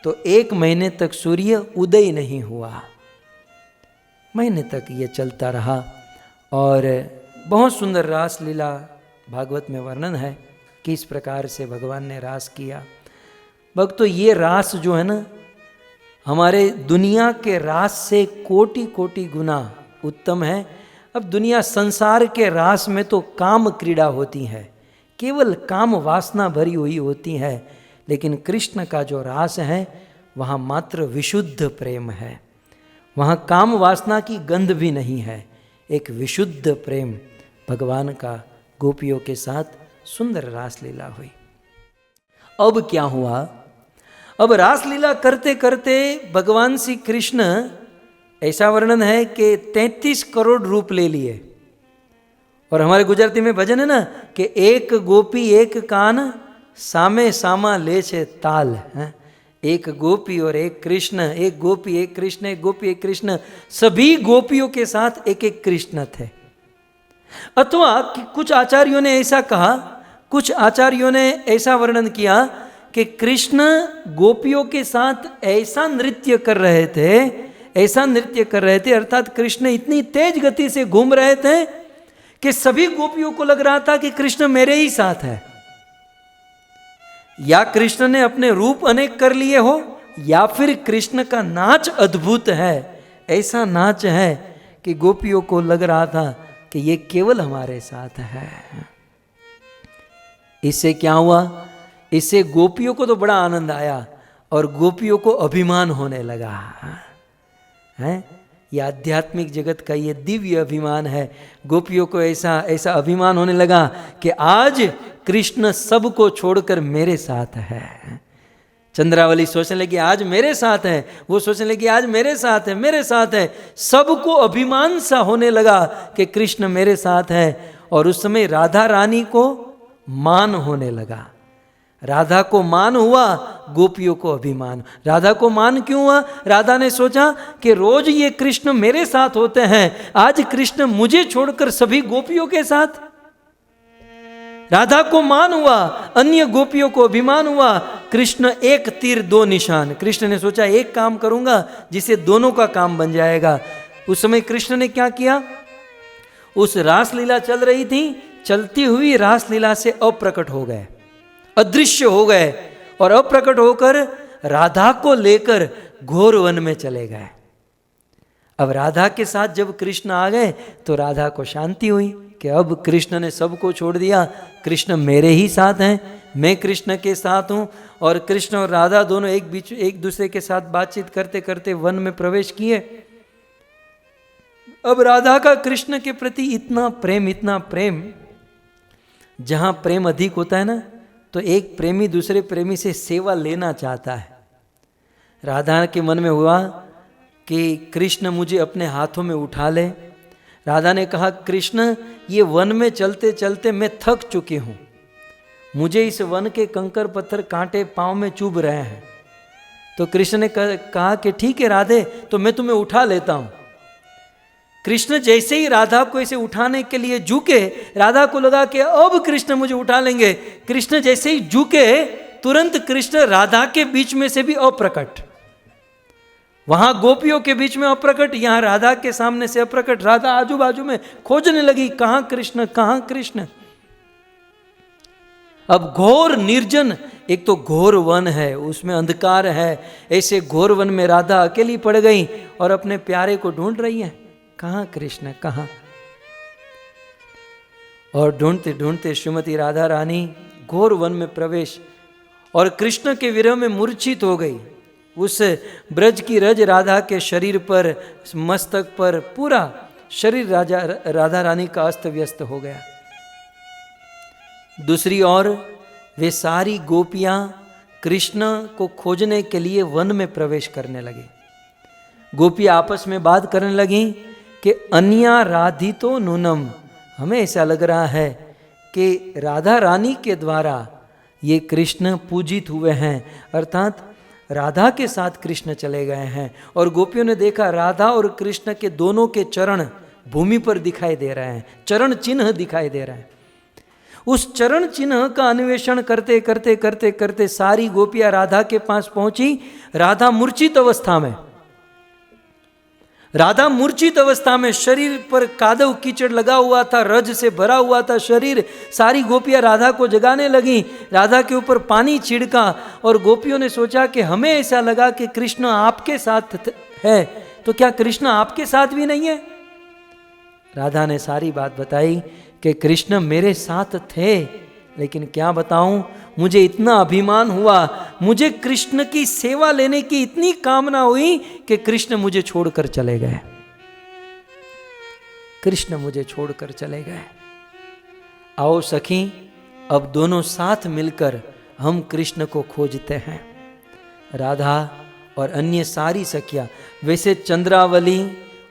तो 1 महीने तक सूर्य उदय नहीं हुआ। महीने तक ये चलता रहा और बहुत सुंदर रास लीला भागवत में वर्णन है किस प्रकार से भगवान ने रास किया। भक्तों, ये रास जो है ना हमारे दुनिया के रास से कोटि कोटि गुना उत्तम है। अब दुनिया संसार के रास में तो काम क्रीड़ा होती है, केवल काम वासना भरी हुई होती है, लेकिन कृष्ण का जो रास है वहाँ मात्र विशुद्ध प्रेम है, वहाँ काम वासना की गंध भी नहीं है, एक विशुद्ध प्रेम भगवान का गोपियों के साथ सुंदर रासलीला हुई। अब क्या हुआ? अब रासलीला करते करते भगवान श्री कृष्ण ऐसा वर्णन है कि 33 करोड़ रूप ले लिए। और हमारे गुजराती में भजन है ना कि एक गोपी एक कान सामे सामा ले छे ताल है। एक गोपी और एक कृष्ण, एक गोपी एक कृष्ण, एक गोपी एक कृष्ण, सभी गोपियों के साथ एक एक कृष्ण थे। अथवा कुछ आचार्यों ने ऐसा कहा, कुछ आचार्यों ने ऐसा वर्णन किया कि कृष्ण गोपियों के साथ ऐसा नृत्य कर रहे थे, ऐसा नृत्य कर रहे थे, अर्थात कृष्ण इतनी तेज गति से घूम रहे थे कि सभी गोपियों को लग रहा था कि कृष्ण मेरे ही साथ है। या कृष्ण ने अपने रूप अनेक कर लिए हो, या फिर कृष्ण का नाच अद्भुत है, ऐसा नाच है कि गोपियों को लग रहा था कि ये केवल हमारे साथ है। इससे क्या हुआ? इससे गोपियों को तो बड़ा आनंद आया और गोपियों को अभिमान होने लगा है। ये आध्यात्मिक जगत का ये दिव्य अभिमान है। गोपियों को ऐसा ऐसा अभिमान होने लगा कि आज कृष्ण सबको छोड़कर मेरे साथ है। चंद्रावली सोचने लगी आज मेरे साथ है, वो सोचने लगी आज मेरे साथ है, मेरे साथ है। सबको अभिमान सा होने लगा कि कृष्ण मेरे साथ है। और उस समय राधा रानी को मान होने लगा। राधा को मान हुआ, गोपियों को अभिमान। राधा को मान क्यों हुआ? राधा ने सोचा कि रोज ये कृष्ण मेरे साथ होते हैं, आज कृष्ण मुझे छोड़कर सभी गोपियों के साथ। राधा को मान हुआ, अन्य गोपियों को अभिमान हुआ। कृष्ण एक तीर दो निशान। कृष्ण ने सोचा एक काम करूंगा जिससे दोनों का काम बन जाएगा। उस समय कृष्ण ने क्या किया? उस रासलीला चल रही थी, चलती हुई रासलीला से अप्रकट हो गए, अदृश्य हो गए और अप्रकट होकर राधा को लेकर घोर वन में चले गए। अब राधा के साथ जब कृष्ण आ गए तो राधा को शांति हुई कि अब कृष्ण ने सबको छोड़ दिया, कृष्ण मेरे ही साथ हैं, मैं कृष्ण के साथ हूँ। और कृष्ण और राधा दोनों एक दूसरे के साथ बातचीत करते करते वन में प्रवेश किए। अब राधा का कृष्ण के प्रति इतना प्रेम, इतना प्रेम। जहाँ प्रेम अधिक होता है ना, तो एक प्रेमी दूसरे प्रेमी से सेवा लेना चाहता है। राधा के मन में हुआ कि कृष्ण मुझे अपने हाथों में उठा ले। राधा ने कहा कृष्ण ये वन में चलते चलते मैं थक चुकी हूँ, मुझे इस वन के कंकर पत्थर कांटे पाँव में चुभ रहे हैं। तो कृष्ण ने कहा कि ठीक है राधे, तो मैं तुम्हें उठा लेता हूँ। कृष्ण जैसे ही राधा को इसे उठाने के लिए झुके, राधा को लगा कि अब कृष्ण मुझे उठा लेंगे। कृष्ण जैसे ही झुके, तुरंत कृष्ण राधा के बीच में से भी अप्रकट। वहां गोपियों के बीच में अप्रकट, यहां राधा के सामने से अप्रकट। राधा आजू बाजू में खोजने लगी, कहां कृष्ण, कहां कृष्ण। अब घोर निर्जन, एक तो घोर वन है, उसमें अंधकार है, ऐसे घोर वन में राधा अकेली पड़ गई और अपने प्यारे को ढूंढ रही है, कहां कृष्ण, कहां। और ढूंढते ढूंढते श्रीमती राधा रानी घोर वन में प्रवेश और कृष्ण के विरह में मूर्छित हो गई। उस ब्रज की रज राधा के शरीर पर, मस्तक पर, पूरा शरीर राधा रानी का अस्त व्यस्त हो गया। दूसरी ओर वे सारी गोपियां कृष्ण को खोजने के लिए वन में प्रवेश करने लगी। गोपियां आपस में बात करने लगी कि अन्या राधितो नूनम, हमें ऐसा लग रहा है कि राधा रानी के द्वारा ये कृष्ण पूजित हुए हैं, अर्थात राधा के साथ कृष्ण चले गए हैं। और गोपियों ने देखा राधा और कृष्ण के दोनों के चरण भूमि पर दिखाई दे रहे हैं, चरण चिन्ह दिखाई दे रहे हैं। उस चरण चिन्ह का अन्वेषण करते करते करते करते सारी गोपियां राधा के पास पहुंची। राधा मूर्छित अवस्था में, राधा मूर्छित अवस्था में, शरीर पर कादव कीचड़ लगा हुआ था, रज से भरा हुआ था शरीर। सारी गोपियां राधा को जगाने लगी, राधा के ऊपर पानी छिड़का। और गोपियों ने सोचा कि हमें ऐसा लगा कि कृष्ण आपके साथ है, तो क्या कृष्ण आपके साथ भी नहीं है? राधा ने सारी बात बताई कि कृष्ण मेरे साथ थे, लेकिन क्या बताऊं, मुझे इतना अभिमान हुआ, मुझे कृष्ण की सेवा लेने की इतनी कामना हुई कि कृष्ण मुझे छोड़कर चले गए, कृष्ण मुझे छोड़कर चले गए। आओ सखी, अब दोनों साथ मिलकर हम कृष्ण को खोजते हैं। राधा और अन्य सारी सखियाँ। वैसे चंद्रावली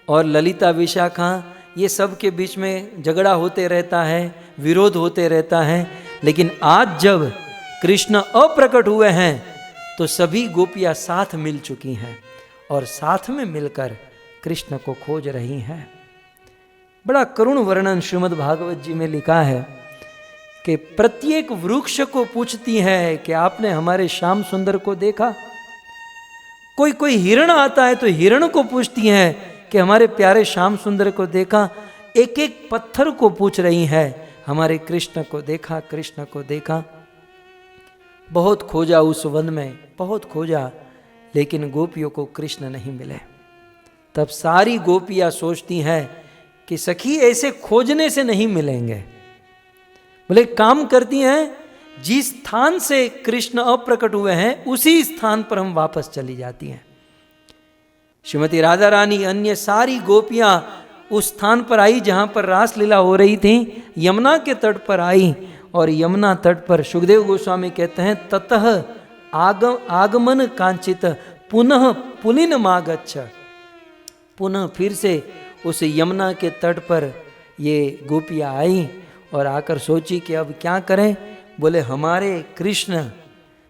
और ललिता विशाखा ये सब के बीच में झगड़ा होते रहता है, विरोध होते रहता है, लेकिन आज जब कृष्ण अप्रकट हुए हैं तो सभी गोपियाँ साथ मिल चुकी हैं और साथ में मिलकर कृष्ण को खोज रही हैं। बड़ा करुण वर्णन श्रीमद् भागवत जी में लिखा है कि प्रत्येक वृक्ष को पूछती है कि आपने हमारे श्याम सुंदर को देखा। कोई कोई हिरण आता है तो हिरण को पूछती हैं कि हमारे प्यारे श्याम सुंदर को देखा। एक एक पत्थर को पूछ रही है, हमारे कृष्ण को देखा, कृष्ण को देखा। बहुत खोजा उस वन में, बहुत खोजा, लेकिन गोपियों को कृष्ण नहीं मिले। तब सारी गोपियां सोचती हैं कि सखी ऐसे खोजने से नहीं मिलेंगे। बोले काम करती हैं, जिस स्थान से कृष्ण अप्रकट हुए हैं उसी स्थान पर हम वापस चली जाती हैं। श्रीमती राधा रानी अन्य सारी गोपियां उस स्थान पर आई जहां पर रासलीला हो रही थी, यमुना के तट पर आई। और यमुना तट पर सुखदेव गोस्वामी कहते हैं ततः आगमन कांचित पुनः पुलिन मागच्छ। पुनः फिर से उस यमुना के तट पर ये गोपियाँ आई और आकर सोची कि अब क्या करें। बोले हमारे कृष्ण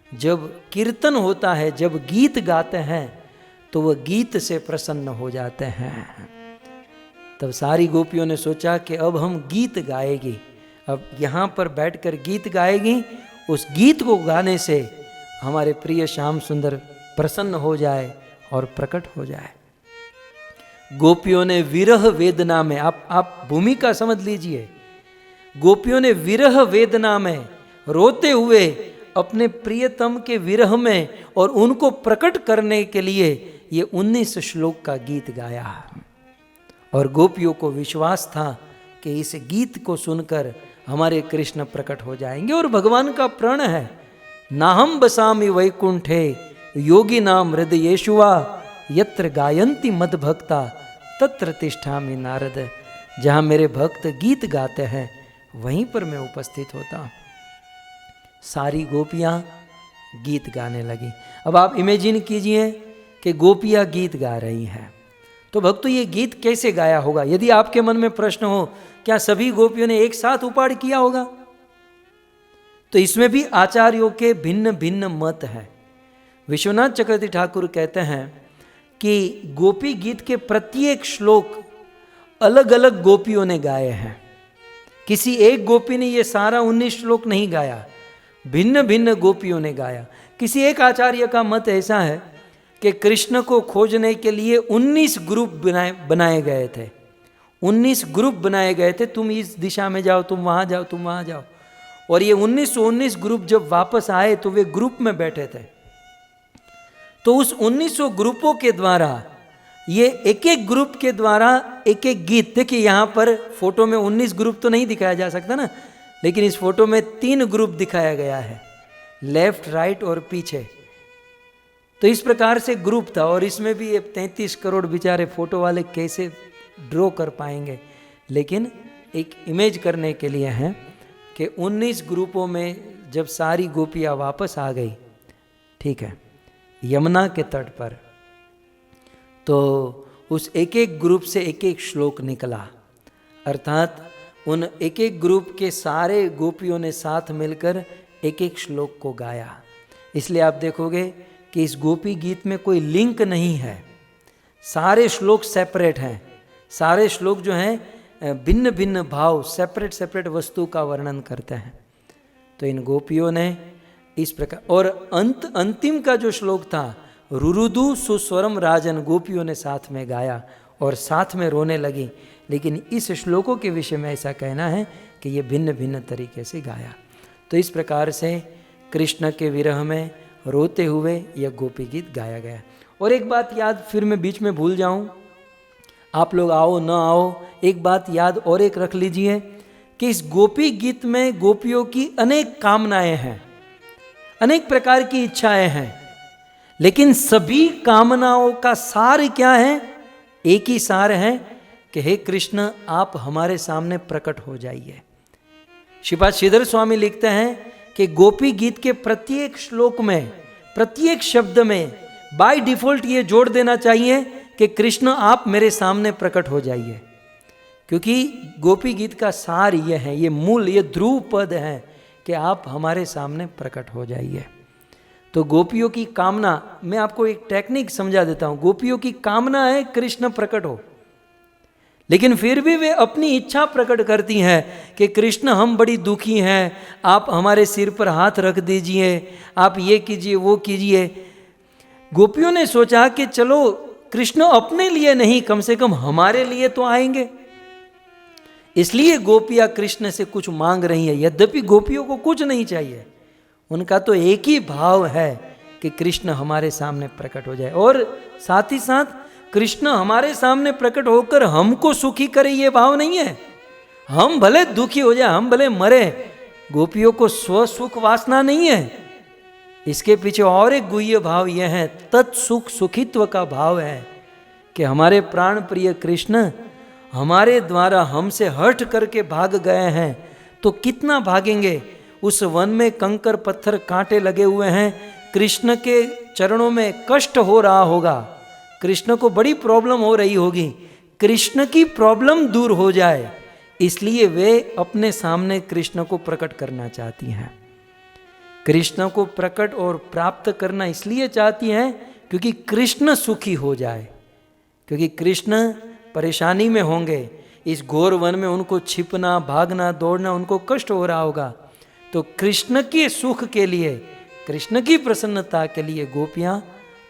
जब कीर्तन होता है, जब गीत गाते हैं तो वह गीत से प्रसन्न हो जाते हैं। तब सारी गोपियों ने सोचा कि अब हम गीत गाएगी, अब यहाँ पर बैठकर गीत गाएगी। उस गीत को गाने से हमारे प्रिय श्याम सुंदर प्रसन्न हो जाए और प्रकट हो जाए। गोपियों ने विरह वेदना में, आप भूमिका समझ लीजिए, गोपियों ने विरह वेदना में रोते हुए अपने प्रियतम के विरह में और उनको प्रकट करने के लिए ये 19 श्लोक का गीत गाया। और गोपियों को विश्वास था कि इस गीत को सुनकर हमारे कृष्ण प्रकट हो जाएंगे। और भगवान का प्रण है, नाहम बसामि वैकुंठे योगी नाम हृदयेषुवा यत्र गायन्ति मद भक्ता तत्र तिष्ठामि नारद। जहाँ मेरे भक्त गीत गाते हैं वहीं पर मैं उपस्थित होता हूँ। सारी गोपियाँ गीत गाने लगी। अब आप इमेजिन कीजिए कि गोपियाँ गीत गा रही हैं, तो भक्तों ये गीत कैसे गाया होगा। यदि आपके मन में प्रश्न हो क्या सभी गोपियों ने एक साथ उपाड़ किया होगा, तो इसमें भी आचार्यों के भिन्न भिन्न मत हैं। विश्वनाथ चक्रवर्ती ठाकुर कहते हैं कि गोपी गीत के प्रत्येक श्लोक अलग अलग गोपियों ने गाए हैं। किसी एक गोपी ने ये सारा 19 श्लोक नहीं गाया, भिन्न भिन्न गोपियों ने गाया। किसी एक आचार्य का मत ऐसा है कि कृष्ण को खोजने के लिए 19 ग्रुप बनाए गए थे। 19 ग्रुप बनाए गए थे, तुम इस दिशा में जाओ, तुम वहाँ जाओ, तुम वहाँ जाओ। और ये 1919 ग्रुप जब वापस आए तो वे ग्रुप में बैठे थे। तो उस 1900 ग्रुपों के द्वारा ये एक एक ग्रुप के द्वारा एक एक गीत। देखिए यहाँ पर फोटो में 19 ग्रुप तो नहीं दिखाया जा सकता ना, लेकिन इस फोटो में 3 ग्रुप दिखाया गया है, लेफ्ट राइट और पीछे। तो इस प्रकार से ग्रुप था। और इसमें भी ये 33 करोड़ बेचारे फोटो वाले कैसे ड्रॉ कर पाएंगे, लेकिन एक इमेज करने के लिए है कि 19 ग्रुपों में जब सारी गोपियाँ वापस आ गई, ठीक है, यमुना के तट पर, तो उस एक एक ग्रुप से एक एक श्लोक निकला। अर्थात उन एक एक ग्रुप के सारे गोपियों ने साथ मिलकर एक एक श्लोक को गाया। इसलिए आप देखोगे कि इस गोपी गीत में कोई लिंक नहीं है, सारे श्लोक सेपरेट हैं। सारे श्लोक जो हैं भिन्न भिन्न भाव, सेपरेट सेपरेट वस्तु का वर्णन करते हैं। तो इन गोपियों ने इस प्रकार, और अंतिम का जो श्लोक था, रुरुदु सुस्वरम राजन, गोपियों ने साथ में गाया और साथ में रोने लगी। लेकिन इस श्लोकों के विषय में ऐसा कहना है कि ये भिन्न भिन्न तरीके से गाया। तो इस प्रकार से कृष्ण के विरह में रोते हुए यह गोपी गीत गाया गया। और एक बात याद, फिर मैं बीच में भूल जाऊं, आप लोग आओ न आओ, एक बात याद और एक रख लीजिए कि इस गोपी गीत में गोपियों की अनेक कामनाएं हैं, अनेक प्रकार की इच्छाएं हैं, लेकिन सभी कामनाओं का सार क्या है? एक ही सार है कि हे कृष्ण, आप हमारे सामने प्रकट हो जाइए। श्रीपाद श्रीधर स्वामी लिखते हैं कि गोपी गीत के प्रत्येक श्लोक में, प्रत्येक शब्द में बाय डिफॉल्ट ये जोड़ देना चाहिए कि कृष्ण आप मेरे सामने प्रकट हो जाइए, क्योंकि गोपी गीत का सार ये है, ये मूल, ये ध्रुव पद है कि आप हमारे सामने प्रकट हो जाइए। तो गोपियों की कामना, मैं आपको एक टेक्निक समझा देता हूं। गोपियों की कामना है कृष्ण प्रकट हो, लेकिन फिर भी वे अपनी इच्छा प्रकट करती हैं कि कृष्ण हम बड़ी दुखी हैं, आप हमारे सिर पर हाथ रख दीजिए, आप ये कीजिए वो कीजिए। गोपियों ने सोचा कि चलो कृष्ण अपने लिए नहीं, कम से कम हमारे लिए तो आएंगे, इसलिए गोपियां कृष्ण से कुछ मांग रही हैं। यद्यपि गोपियों को कुछ नहीं चाहिए, उनका तो एक ही भाव है कि कृष्ण हमारे सामने प्रकट हो जाए, और साथ ही साथ कृष्ण हमारे सामने प्रकट होकर हमको सुखी करे, ये भाव नहीं है। हम भले दुखी हो जाए, हम भले मरे, गोपियों को स्वसुख वासना नहीं है। इसके पीछे और एक गुह्य भाव यह है, तत्सुख सुखित्व का भाव है कि हमारे प्राण प्रिय कृष्ण हमारे द्वारा हमसे हट करके भाग गए हैं, तो कितना भागेंगे। उस वन में कंकर पत्थर कांटे लगे हुए हैं, कृष्ण के चरणों में कष्ट हो रहा होगा, कृष्ण को बड़ी प्रॉब्लम हो रही होगी, कृष्ण की प्रॉब्लम दूर हो जाए, इसलिए वे अपने सामने कृष्ण को प्रकट करना चाहती हैं। कृष्ण को प्रकट और प्राप्त करना इसलिए चाहती हैं क्योंकि कृष्ण सुखी हो जाए, क्योंकि कृष्ण परेशानी में होंगे, इस घोर वन में उनको छिपना, भागना, दौड़ना उनको कष्ट हो रहा होगा। तो कृष्ण के सुख के लिए, कृष्ण की प्रसन्नता के लिए गोपियां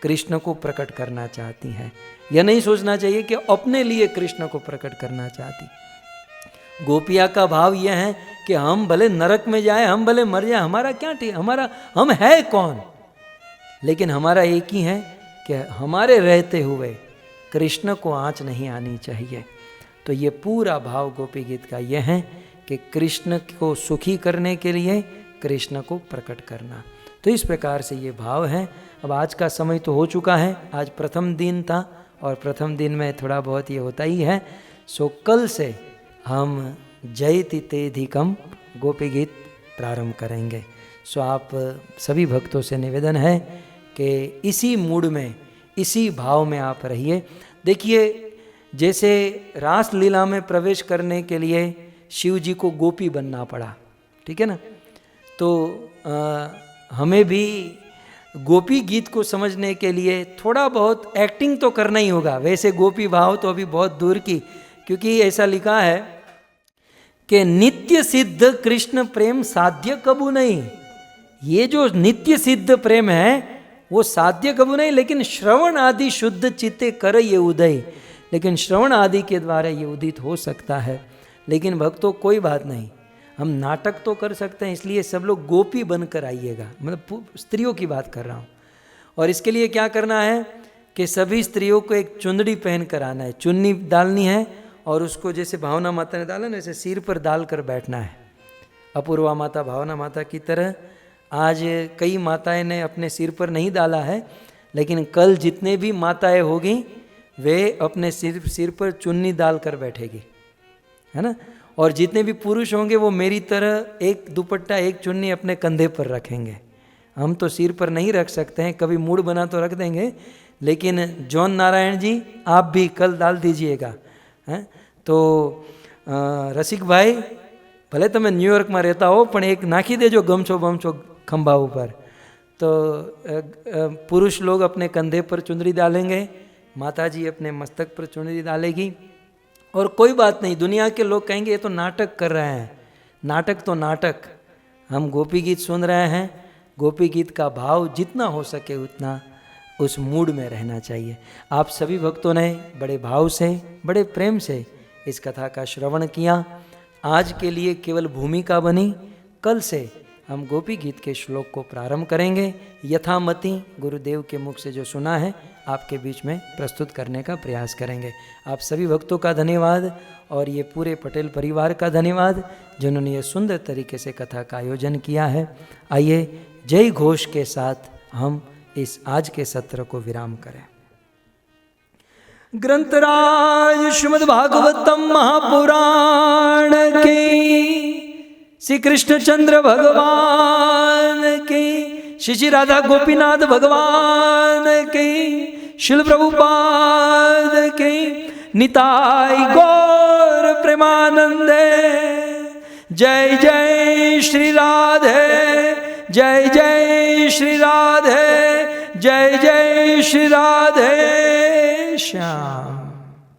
कृष्ण को प्रकट करना चाहती हैं। यह नहीं सोचना चाहिए कि अपने लिए कृष्ण को प्रकट करना चाहती। गोपिया का भाव यह है कि हम भले नरक में जाए, हम भले मर जाए, हमारा क्या ठीक, हमारा हम है कौन, लेकिन हमारा एक ही है कि हमारे रहते हुए कृष्ण को आँच नहीं आनी चाहिए। तो ये पूरा भाव गोपी गीत का यह है कि कृष्ण को सुखी करने के लिए कृष्ण को प्रकट करना। तो इस प्रकार से ये भाव है। अब आज का समय तो हो चुका है, आज प्रथम दिन था और प्रथम दिन में थोड़ा बहुत ये होता ही है। सो कल से हम जयति तेधिकम गोपी गीत प्रारंभ करेंगे। सो आप सभी भक्तों से निवेदन है कि इसी मूड में, इसी भाव में आप रहिए। देखिए, जैसे रास लीला में प्रवेश करने के लिए शिव जी को गोपी बनना पड़ा, ठीक है ना, तो हमें भी गोपी गीत को समझने के लिए थोड़ा बहुत एक्टिंग तो करना ही होगा। वैसे गोपी भाव तो अभी बहुत दूर की, क्योंकि ऐसा लिखा है कि नित्य सिद्ध कृष्ण प्रेम साध्य कबू नहीं। ये जो नित्य सिद्ध प्रेम है वो साध्य कबू नहीं, लेकिन श्रवण आदि शुद्ध चित्ते कर ये उदय, लेकिन श्रवण आदि के द्वारा ये उदित हो सकता है। लेकिन भक्तों कोई बात नहीं, हम नाटक तो कर सकते हैं, इसलिए सब लोग गोपी बनकर आइएगा। मतलब स्त्रियों की बात कर रहा हूँ। और इसके लिए क्या करना है कि सभी स्त्रियों को एक चुंदड़ी पहन कर आना है, चुन्नी डालनी है और उसको जैसे भावना माता ने डाला ना, ऐसे सिर पर डाल कर बैठना है। अपूर्वा माता, भावना माता की तरह आज कई माताएं ने अपने सिर पर नहीं डाला है, लेकिन कल जितने भी माताएं होगी वे अपने सिर पर चुन्नी डाल कर बैठेगी, है ना। और जितने भी पुरुष होंगे वो मेरी तरह एक दुपट्टा, एक चुन्नी अपने कंधे पर रखेंगे। हम तो सिर पर नहीं रख सकते हैं, कभी मूड बना तो रख देंगे, लेकिन जॉन नारायण जी आप भी कल डाल दीजिएगा, हैं। तो रसिक भाई, भले તમે ન્યુયોર્કમાં રહેતા હો પણ એક નાખી દેજો ગમછો બમછો खंभा ऊपर। तो पुरुष लोग अपने कंधे पर चुनरी डालेंगे, माता जी अपने मस्तक पर चुनरी डालेगी। और कोई बात नहीं, दुनिया के लोग कहेंगे ये तो नाटक कर रहे हैं। नाटक तो नाटक, हम गोपी गीत सुन रहे हैं। गोपी गीत का भाव जितना हो सके उतना उस मूड में रहना चाहिए। आप सभी भक्तों ने बड़े भाव से, बड़े प्रेम से इस कथा का श्रवण किया। आज के लिए केवल भूमिका बनी, कल से हम गोपी गीत के श्लोक को प्रारंभ करेंगे। यथामति गुरुदेव के मुख से जो सुना है आपके बीच में प्रस्तुत करने का प्रयास करेंगे। आप सभी भक्तों का धन्यवाद और ये पूरे पटेल परिवार का धन्यवाद जिन्होंने ये सुंदर तरीके से कथा का आयोजन किया है। आइए जय घोष के साथ हम इस आज के सत्र को विराम करें। ग्रंथराज श्रीमद् भागवतम महापुराण की, श्री कृष्णचंद्र भगवान की, श्री श्री राधा गोपीनाथ भगवान की, शिल प्रभुपाद की, निताई गौर प्रेमानंदे। जय जय श्री राधे, जय जय श्री राधे, जय जय श्री राधे श्याम।